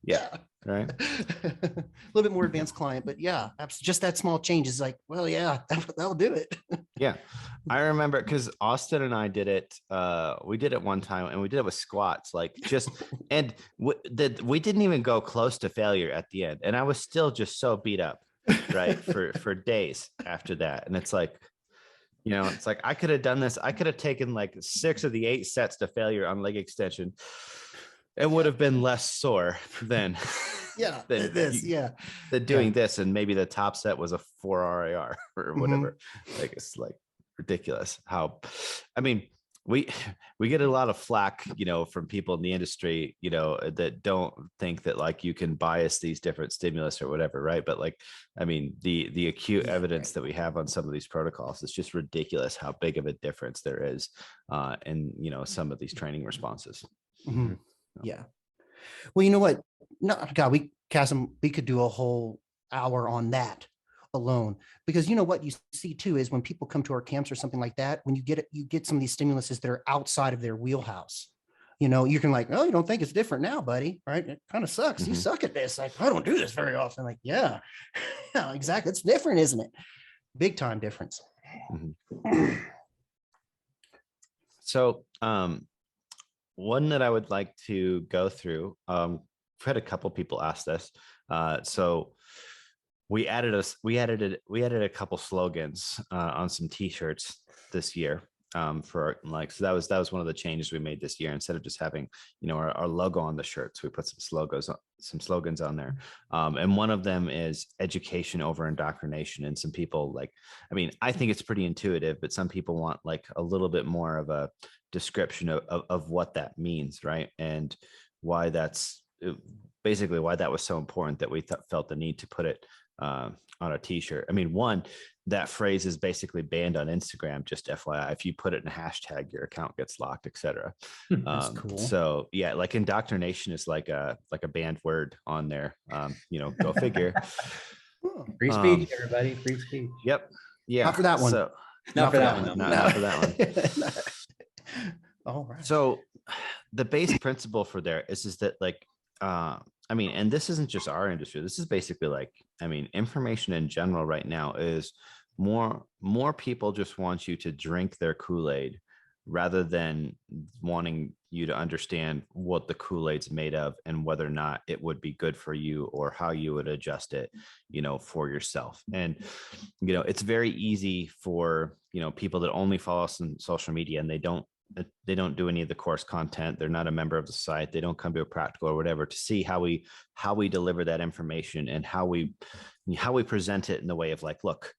Yeah. Right. A little bit more advanced client, but yeah, just that small change is like, well, yeah, that'll do it. Yeah. I remember because Austin and I did it. We did it one time and we did it with squats, like and we didn't even go close to failure at the end. And I was still just so beat up, right, for days after that. And it's like, it's like I could have done this. I could have taken like 6 of the 8 sets to failure on leg extension. It would have been less sore than than doing this, and maybe the top set was a 4 RAR or whatever. Like, it's like ridiculous how, I mean, we get a lot of flack, from people in the industry, that don't think that like you can bias these different stimulus or whatever, right? But like, I mean, the acute evidence that we have on some of these protocols is just ridiculous how big of a difference there is in some of these training responses. Yeah. Well, you know what? No, God, Kassem, we could do a whole hour on that alone, because you know what you see too is when people come to our camps or something like that, when you get some of these stimuluses that are outside of their wheelhouse. You can like, oh, you don't think it's different now, buddy, right? It kind of sucks. You suck at this. Like, I don't do this very often. Like, yeah, exactly. It's different, isn't it? Big time difference. So, one that I would like to go through, I've had a couple people ask this. So we added a couple slogans on some t-shirts this year for so that was one of the changes we made this year. Instead of just having our logo on the shirts, we put some slogans on there, and one of them is education over indoctrination. And some people I think it's pretty intuitive, but some people want like a little bit more of a description of what that means, right? And why that's basically why that was so important that we felt the need to put it on a t-shirt. I mean, one, that phrase is basically banned on Instagram, just FYI. If you put it in a hashtag, your account gets locked, etc. That's cool. So yeah, like indoctrination is like a banned word on there. Go figure. Free speech, everybody. Free speech. Yep. Yeah. Not for that one. So, not for that one. Not for that one. All right. So the base principle for there is that like, and this isn't just our industry. This is basically like, information in general right now is more people just want you to drink their Kool-Aid rather than wanting you to understand what the Kool-Aid's made of and whether or not it would be good for you or how you would adjust it, for yourself. And, it's very easy for, people that only follow us on social media and they don't do any of the course content. They're not a member of the site. They don't come to a practical or whatever to see how we deliver that information and how we present it in the way of like, look,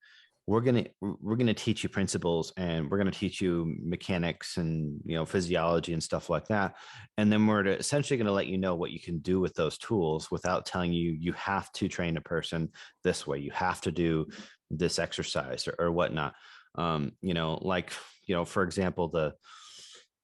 we're going to teach you principles and we're going to teach you mechanics and, physiology and stuff like that. And then we're essentially going to let you know what you can do with those tools without telling you have to train a person this way. You have to do this exercise or whatnot. For example,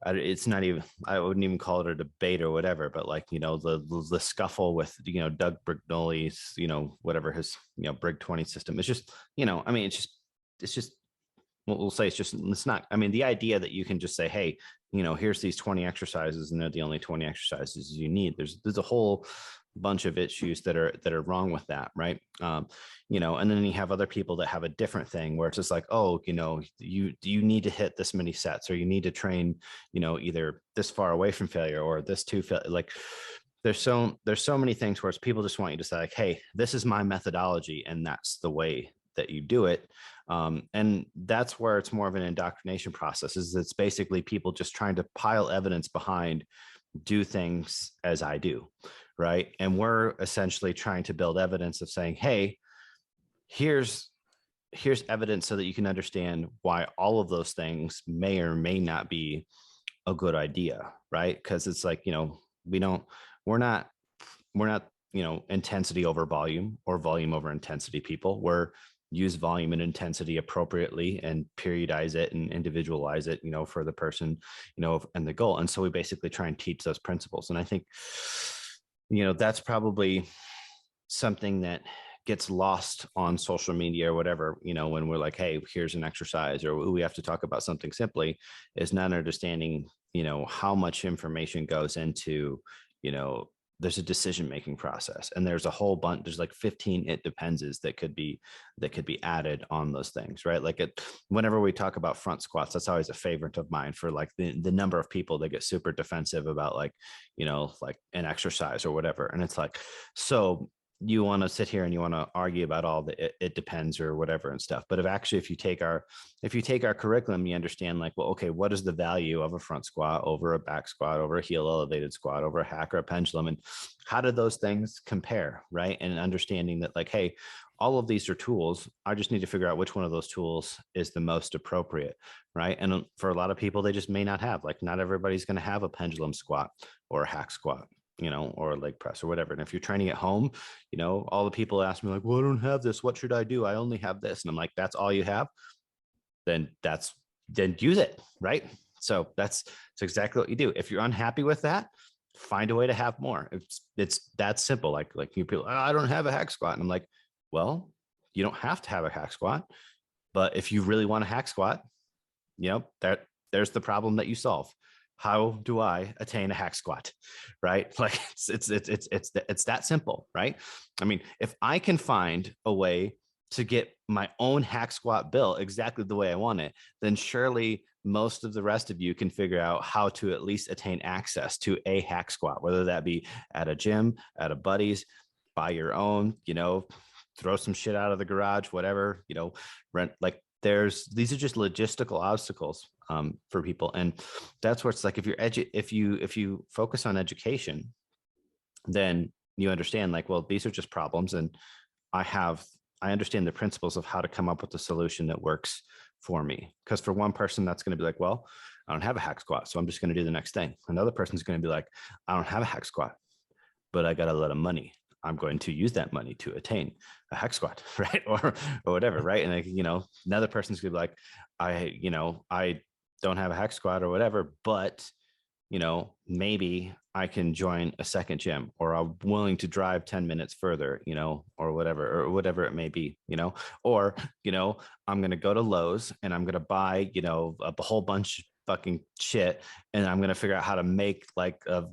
it's not even, I wouldn't even call it a debate or whatever, but like, the scuffle with, Doug Brignoli's, whatever his, Brig 20 system. It's just, it's just, we'll say it's not, the idea that you can just say, hey, here's these 20 exercises and they're the only 20 exercises you need. There's a whole bunch of issues that are wrong with that, right? And then you have other people that have a different thing where it's just like, oh, you need to hit this many sets, or you need to train, either this far away from failure or this to fail. Like there's so many things where it's people just want you to say like, hey, this is my methodology and that's the way that you do it. And that's where it's more of an indoctrination process. It's basically people just trying to pile evidence behind do things as I do, right? And we're essentially trying to build evidence of saying, hey, here's evidence so that you can understand why all of those things may or may not be a good idea, right? Because it's like, we're not intensity over volume or volume over intensity people. We're use volume and intensity appropriately and periodize it and individualize it, for the person, and the goal. And so we basically try and teach those principles. And I think, that's probably something that gets lost on social media or whatever, when we're like, hey, here's an exercise, or we have to talk about something simply, is not understanding, how much information goes into, there's a decision-making process, and there's a whole bunch, there's like 15 it depenses that could be added on those things, right? Like whenever we talk about front squats, that's always a favorite of mine for like the number of people that get super defensive about like, like an exercise or whatever. And it's like, so you want to sit here and you want to argue about all the it depends or whatever and stuff. But if you take our curriculum, you understand like, well, okay, what is the value of a front squat over a back squat, over a heel elevated squat, over a hack or a pendulum, and how do those things compare, right? And understanding that like, hey, all of these are tools. I just need to figure out which one of those tools is the most appropriate, right? And for a lot of people, they just may not have, like, not everybody's going to have a pendulum squat or a hack squat, or a leg press or whatever. And if you're training at home, all the people ask me like, well, I don't have this. What should I do? I only have this. And I'm like, that's all you have? Then use it, right? So that's exactly what you do. If you're unhappy with that, find a way to have more. It's that simple. Like you people, oh, I don't have a hack squat. And I'm like, well, you don't have to have a hack squat, but if you really want a hack squat, there's the problem that you solve. How do I attain a hack squat, right? Like it's that simple, right? I mean, if I can find a way to get my own hack squat built exactly the way I want it, then surely most of the rest of you can figure out how to at least attain access to a hack squat, whether that be at a gym, at a buddy's, buy your own, throw some shit out of the garage, whatever, rent. Like these are just logistical obstacles for people. And that's where it's like, if you focus on education, then you understand like, well, these are just problems. And I understand the principles of how to come up with a solution that works for me. Because for one person, that's going to be like, well, I don't have a hack squat, so I'm just going to do the next thing. Another person's going to be like, I don't have a hack squat, but I got a lot of money. I'm going to use that money to attain a hack squat, right? Or whatever, right? And like, another person's gonna be like, I don't have a hack squat or whatever, but maybe I can join a second gym, or I'm willing to drive 10 minutes further, or whatever it may be, or, I'm going to go to Lowe's and I'm going to buy, a whole bunch of fucking shit. And I'm going to figure out how to make like a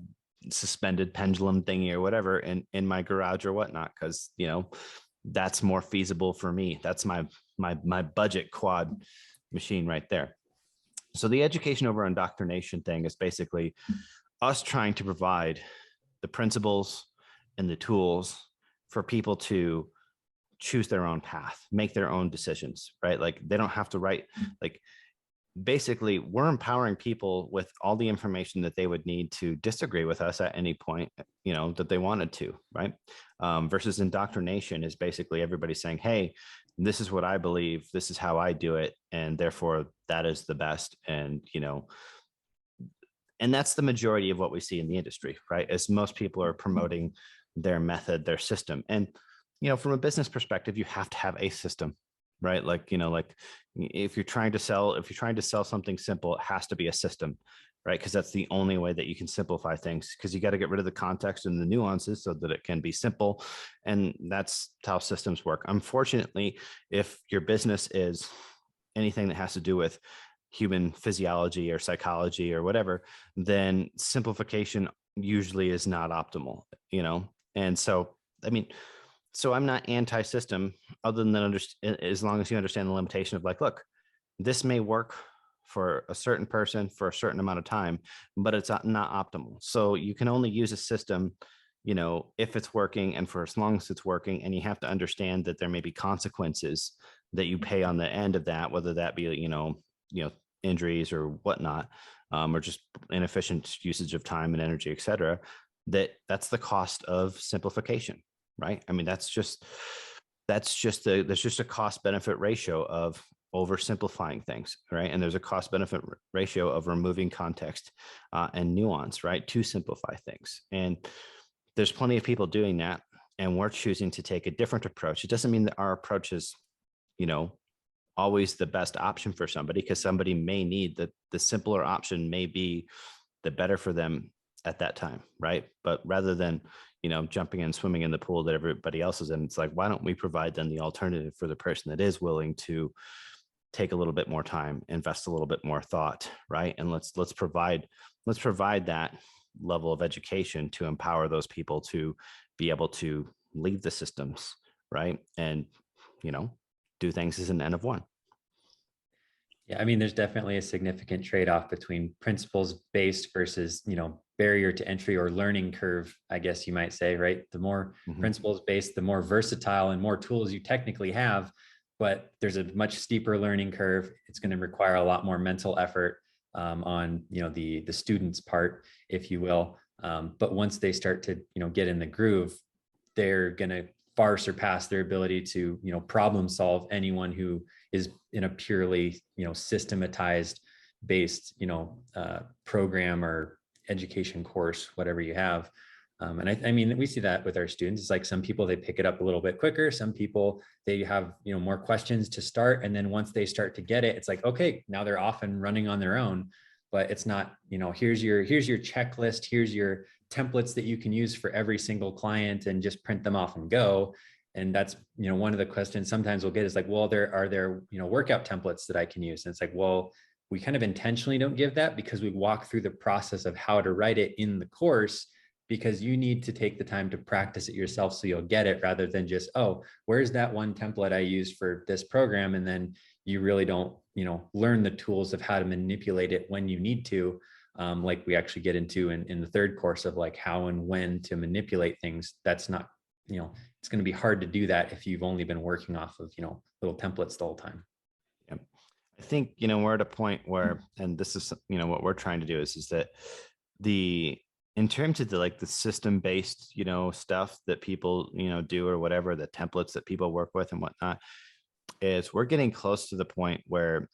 suspended pendulum thingy or whatever in my garage or whatnot. Cause that's more feasible for me. That's my budget quad machine right there. So the education over indoctrination thing is basically us trying to provide the principles and the tools for people to choose their own path, make their own decisions, right? Like they don't have to write, like basically we're empowering people with all the information that they would need to disagree with us at any point, that they wanted to, right? Versus indoctrination is basically everybody saying, hey, this is what I believe, this is how I do it, and therefore that is the best. And and that's the majority of what we see in the industry, right? As most people are promoting their method, their system. And from a business perspective, you have to have a system, right? Like if you're trying to sell something simple, it has to be a system, right? Because that's the only way that you can simplify things, because you got to get rid of the context and the nuances so that it can be simple. And that's how systems work. Unfortunately, if your business is anything that has to do with human physiology or psychology or whatever, then simplification usually is not optimal, And so, so I'm not anti-system, other than as long as you understand the limitation of like, look, this may work for a certain person for a certain amount of time, but it's not optimal. So you can only use a system, if it's working and for as long as it's working. And you have to understand that there may be consequences that you pay on the end of that, whether that be, injuries or whatnot, or just inefficient usage of time and energy, et cetera. That's the cost of simplification. Right. I mean, that's just a cost benefit ratio of oversimplifying things. Right. And there's a cost benefit ratio of removing context and nuance, right, to simplify things. And there's plenty of people doing that. And we're choosing to take a different approach. It doesn't mean that our approach is, always the best option for somebody, because somebody may need the simpler option may be the better for them at that time. Right. But rather than, jumping and swimming in the pool that everybody else is in, it's like, why don't we provide them the alternative for the person that is willing to take a little bit more time, invest a little bit more thought, right? And let's provide that level of education to empower those people to be able to lead the systems, right? And, do things as an N of one. Yeah, I mean, there's definitely a significant trade-off between principles-based versus, barrier to entry or learning curve, I guess you might say, right? The more principles-based, the more versatile and more tools you technically have, but there's a much steeper learning curve. It's going to require a lot more mental effort on, the student's part, if you will. But once they start to, get in the groove, they're going to far surpass their ability to, problem solve anyone who is in a purely, systematized based, program or education course, whatever you have. And I mean, we see that with our students. It's like some people, they pick it up a little bit quicker. Some people, they have, more questions to start. And then once they start to get it, it's like, okay, now they're off and running on their own. But it's not, here's your checklist, here's your templates that you can use for every single client and just print them off and go. And that's, one of the questions sometimes we'll get is like, well, are there, workout templates that I can use? And it's like, well, we kind of intentionally don't give that because we walk through the process of how to write it in the course, because you need to take the time to practice it yourself so you'll get it, rather than just, oh, where's that one template I used for this program? And then you really don't, learn the tools of how to manipulate it when you need to, like we actually get into in the third course of like how and when to manipulate things. That's not, it's going to be hard to do that if you've only been working off of, little templates the whole time. Yeah. I think, we're at a point where, and this is, what we're trying to do is that in terms of the system-based, stuff that people, do or whatever, the templates that people work with and whatnot, is we're getting close to the point where,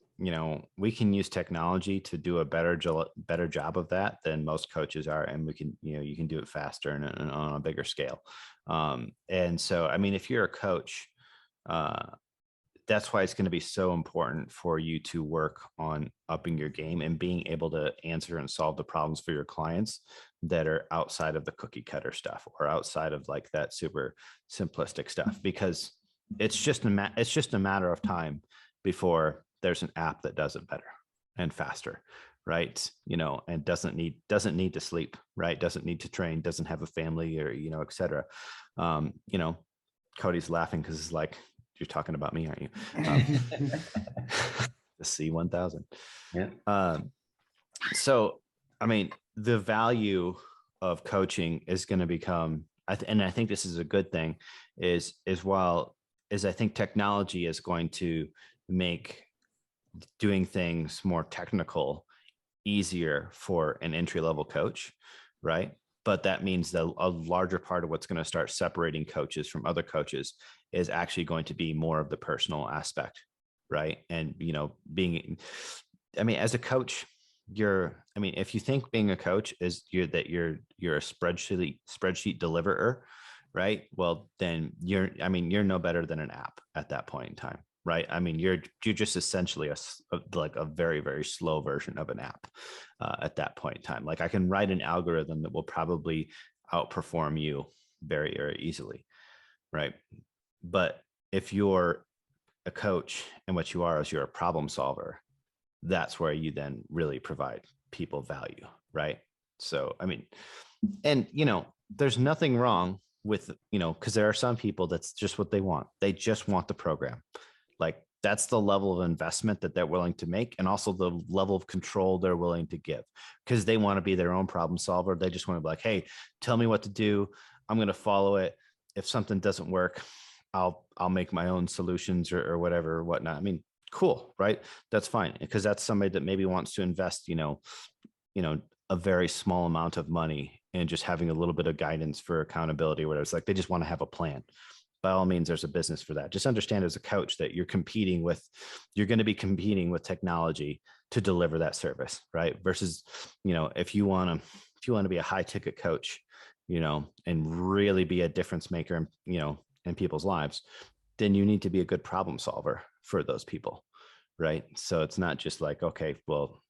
we can use technology to do a better job of that than most coaches are. And we can, you can do it faster and on a bigger scale. And so, I mean, if you're a coach, that's why it's going to be so important for you to work on upping your game and being able to answer and solve the problems for your clients that are outside of the cookie cutter stuff or outside of like that super simplistic stuff, because it's just a matter of time before there's an app that does it better and faster, right? And doesn't need to sleep, right? Doesn't need to train, doesn't have a family or, et cetera. Cody's laughing because it's like, you're talking about me, aren't you? The C1000. Yeah. So, I mean, the value of coaching is going to become, and I think this is a good thing, is I think technology is going to make doing things more technical easier for an entry-level coach, right? But that means that a larger part of what's going to start separating coaches from other coaches is actually going to be more of the personal aspect, right? And, as a coach, if you think being a coach is you're a spreadsheet deliverer, right? Well, then you're no better than an app at that point in time, right? I mean, you're just essentially a very, very slow version of an app at that point in time. Like I can write an algorithm that will probably outperform you very, very easily, right? But if you're a coach and what you are is you're a problem solver, that's where you then really provide people value, right? So, and there's nothing wrong with, because there are some people that's just what they want. They just want the program. Like that's the level of investment that they're willing to make, and also the level of control they're willing to give, because they want to be their own problem solver. They just want to be like, hey, tell me what to do. I'm going to follow it. If something doesn't work, I'll make my own solutions or whatever or whatnot. I mean, cool, right? That's fine, because that's somebody that maybe wants to invest, a very small amount of money and just having a little bit of guidance for accountability or whatever. It's like they just want to have a plan. By all means, there's a business for that. Just understand as a coach that you're going to be competing with technology to deliver that service, right? Versus, if you want to be a high ticket coach, and really be a difference maker, in people's lives, then you need to be a good problem solver for those people, right? So it's not just like, okay, well,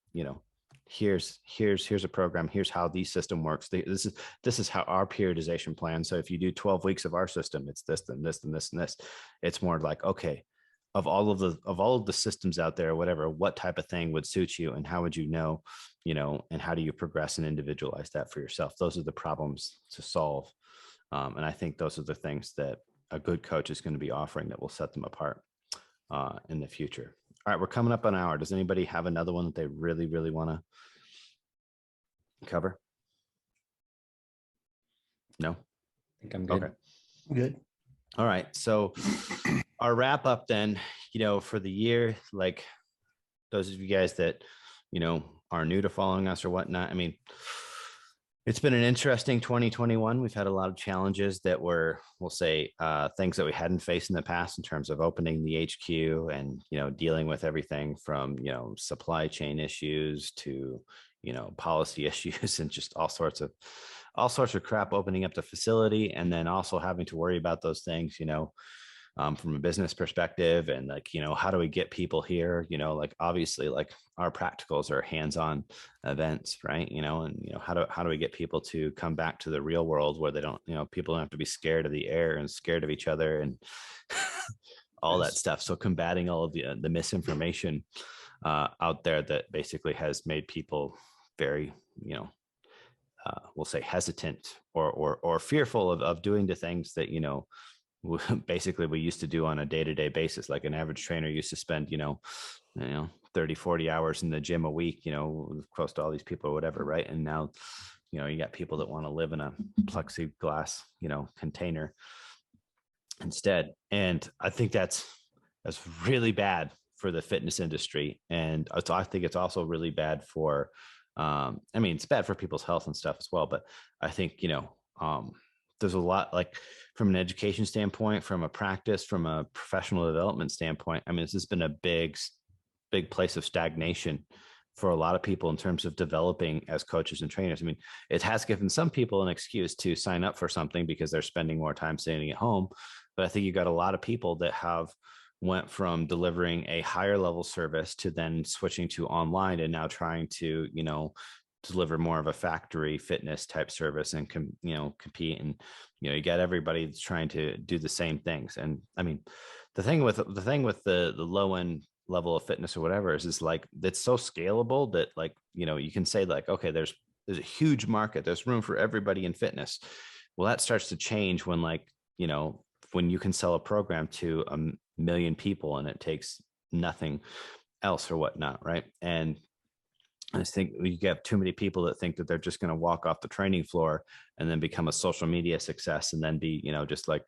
here's a program, here's how the system works. This is how our periodization plan. So if you do 12 weeks of our system, it's this and this and this and this. It's more like, okay, of all of the systems out there, whatever, what type of thing would suit you, and how would you know, and how do you progress and individualize that for yourself? Those are the problems to solve. And I think those are the things that a good coach is going to be offering that will set them apart in the future. All right, we're coming up on an hour. Does anybody have another one that they really, really want to cover? No? I think I'm good. Okay. Good. All right. So our wrap up then, for the year, like those of you guys that, are new to following us or whatnot. I mean, it's been an interesting 2021. We've had a lot of challenges that were, we'll say, things that we hadn't faced in the past in terms of opening the HQ and, dealing with everything from, supply chain issues to, policy issues and just all sorts of crap opening up the facility. And then also having to worry about those things, from a business perspective, and like, how do we get people here? Like obviously, like our practicals are hands-on events, right? And how do we get people to come back to the real world where they don't, people don't have to be scared of the air and scared of each other and all that stuff. So combating all of the misinformation out there that basically has made people very, we'll say hesitant or fearful of doing the things that, basically we used to do on a day-to-day basis. Like an average trainer used to spend 30 40 hours in the gym a week, close to all these people or whatever, right? And now you got people that want to live in a plexiglass container instead. And I think that's really bad for the fitness industry. And I think it's also really bad for it's bad for people's health and stuff as well, but I think there's a lot, like from an education standpoint, from a practice, from a professional development standpoint. I mean, this has been a big place of stagnation for a lot of people in terms of developing as coaches and trainers. I mean, it has given some people an excuse to sign up for something because they're spending more time staying at home. But I think you got a lot of people that have went from delivering a higher level service to then switching to online and now trying to, deliver more of a factory fitness type service and compete. And you got everybody that's trying to do the same things. And I mean, the thing with the low end level of fitness or whatever is like it's so scalable that like you can say like, okay, there's a huge market, there's room for everybody in fitness. Well, that starts to change when like when you can sell a program to 1 million people and it takes nothing else or whatnot, right? And I just think you get too many people that think that they're just going to walk off the training floor and then become a social media success and then be, just like,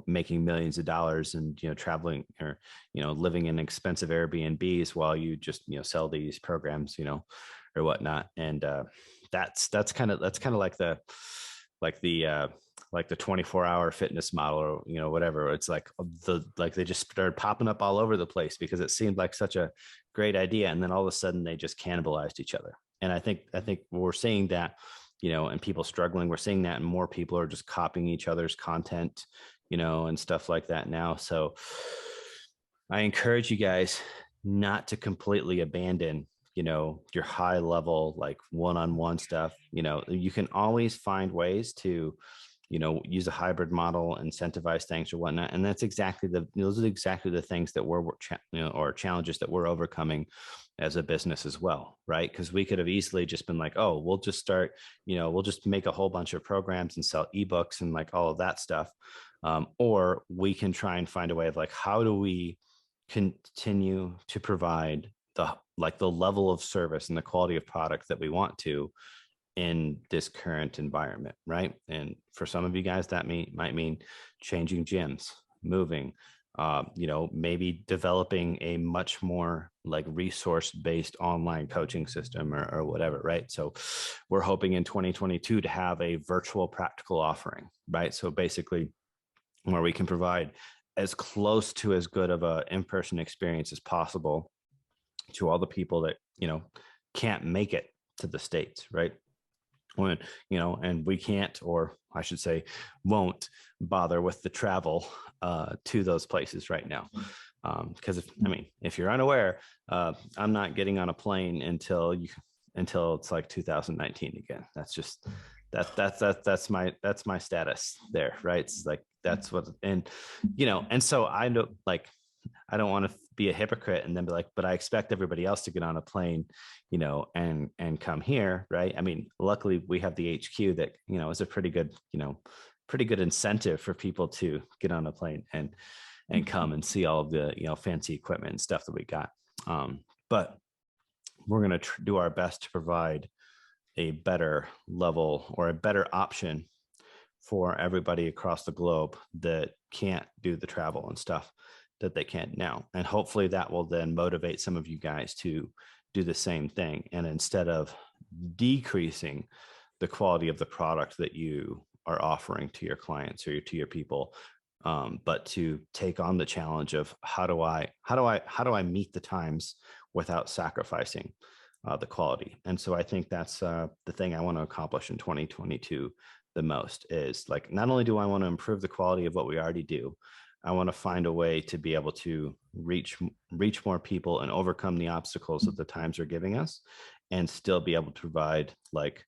making millions of dollars and, traveling or, living in expensive Airbnbs while you just, sell these programs, or whatnot. And that's kind of like the 24-hour fitness model or whatever. It's like they just started popping up all over the place because it seemed like such a great idea, and then all of a sudden they just cannibalized each other. And I think we're seeing that, and people struggling. We're seeing that, and more people are just copying each other's content, and stuff like that now. So I encourage you guys not to completely abandon your high level like one-on-one stuff. You can always find ways to use a hybrid model, incentivize things or whatnot. And that's exactly those are exactly the things that or challenges that we're overcoming as a business as well. Right. Because we could have easily just been like, oh, we'll just start, we'll just make a whole bunch of programs and sell ebooks and like all of that stuff. Or we can try and find a way of like, how do we continue to provide the level of service and the quality of product that we want to in this current environment, right? And for some of you guys, that might mean changing gyms, moving, maybe developing a much more like resource-based online coaching system or whatever, right? So we're hoping in 2022 to have a virtual practical offering, right? So basically where we can provide as close to as good of a in-person experience as possible to all the people that, can't make it to the States, right? When and we can't, or I should say won't bother with the travel to those places right now, because if you're unaware, I'm not getting on a plane until it's like 2019 again. That's just that's my status there, right? It's like that's what, and so I know, like I don't want to be a hypocrite and then be like, but I expect everybody else to get on a plane, and come here, right? I mean, luckily we have the HQ that, is a pretty good, pretty good incentive for people to get on a plane and come and see all of the, fancy equipment and stuff that we got. But we're going to do our best to provide a better level or a better option for everybody across the globe that can't do the travel and stuff that they can now. And hopefully that will then motivate some of you guys to do the same thing. And instead of decreasing the quality of the product that you are offering to your clients or to your people, but to take on the challenge of how do I meet the times without sacrificing the quality. And so I think that's the thing I want to accomplish in 2022 the most, is like, not only do I want to improve the quality of what we already do, I want to find a way to be able to reach more people and overcome the obstacles that the times are giving us, and still be able to provide like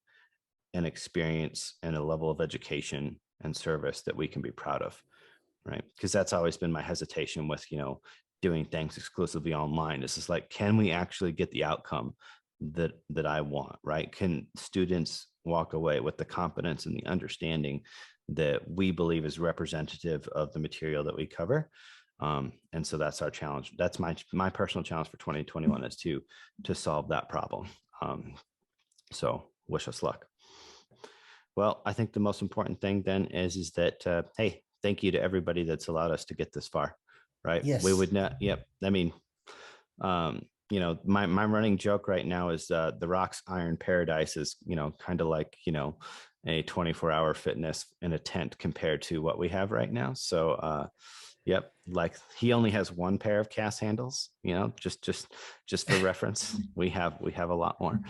an experience and a level of education and service that we can be proud of, right? Because that's always been my hesitation with, doing things exclusively online. This is like, can we actually get the outcome that I want, right? Can students walk away with the confidence and the understanding that we believe is representative of the material that we cover? And so that's our challenge. That's my personal challenge for 2021, is to solve that problem. So wish us luck. Well, I think the most important thing then is that, hey, thank you to everybody that's allowed us to get this far, right? Yes. We would not, yep. I mean, my running joke right now is the Rock's Iron Paradise is, kind of like, a 24-hour fitness in a tent compared to what we have right now. So, yep, like he only has one pair of cast handles, just for reference. We have a lot more.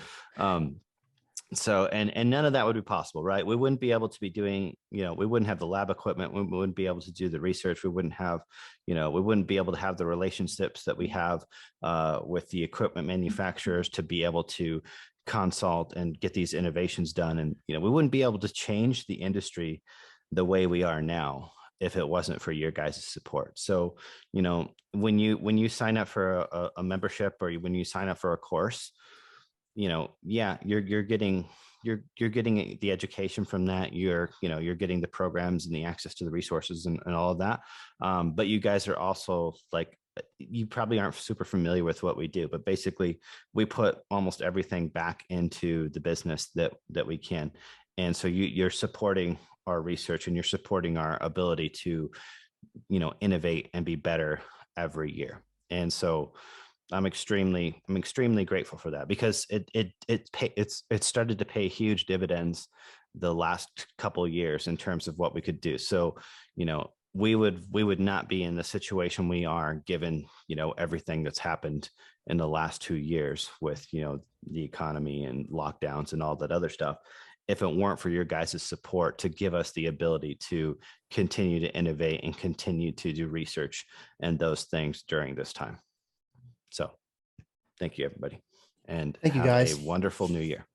So, and none of that would be possible, right? We wouldn't be able to be doing, we wouldn't have the lab equipment. We wouldn't be able to do the research. We wouldn't have, we wouldn't be able to have the relationships that we have with the equipment manufacturers to be able to consult and get these innovations done. And, we wouldn't be able to change the industry the way we are now if it wasn't for your guys' support. So, when you sign up for a membership, or when you sign up for a course, yeah, you're getting the education from that. You're getting the programs and the access to the resources and all of that. But you guys are also like, you probably aren't super familiar with what we do, but basically we put almost everything back into the business that we can. And so you're supporting our research, and you're supporting our ability to, innovate and be better every year. And so I'm extremely grateful for that, because it started to pay huge dividends the last couple of years in terms of what we could do. So, we would not be in the situation we are, given, everything that's happened in the last 2 years with, the economy and lockdowns and all that other stuff, if it weren't for your guys' support to give us the ability to continue to innovate and continue to do research and those things during this time. So thank you, everybody. And Thank you, have guys. a wonderful new year.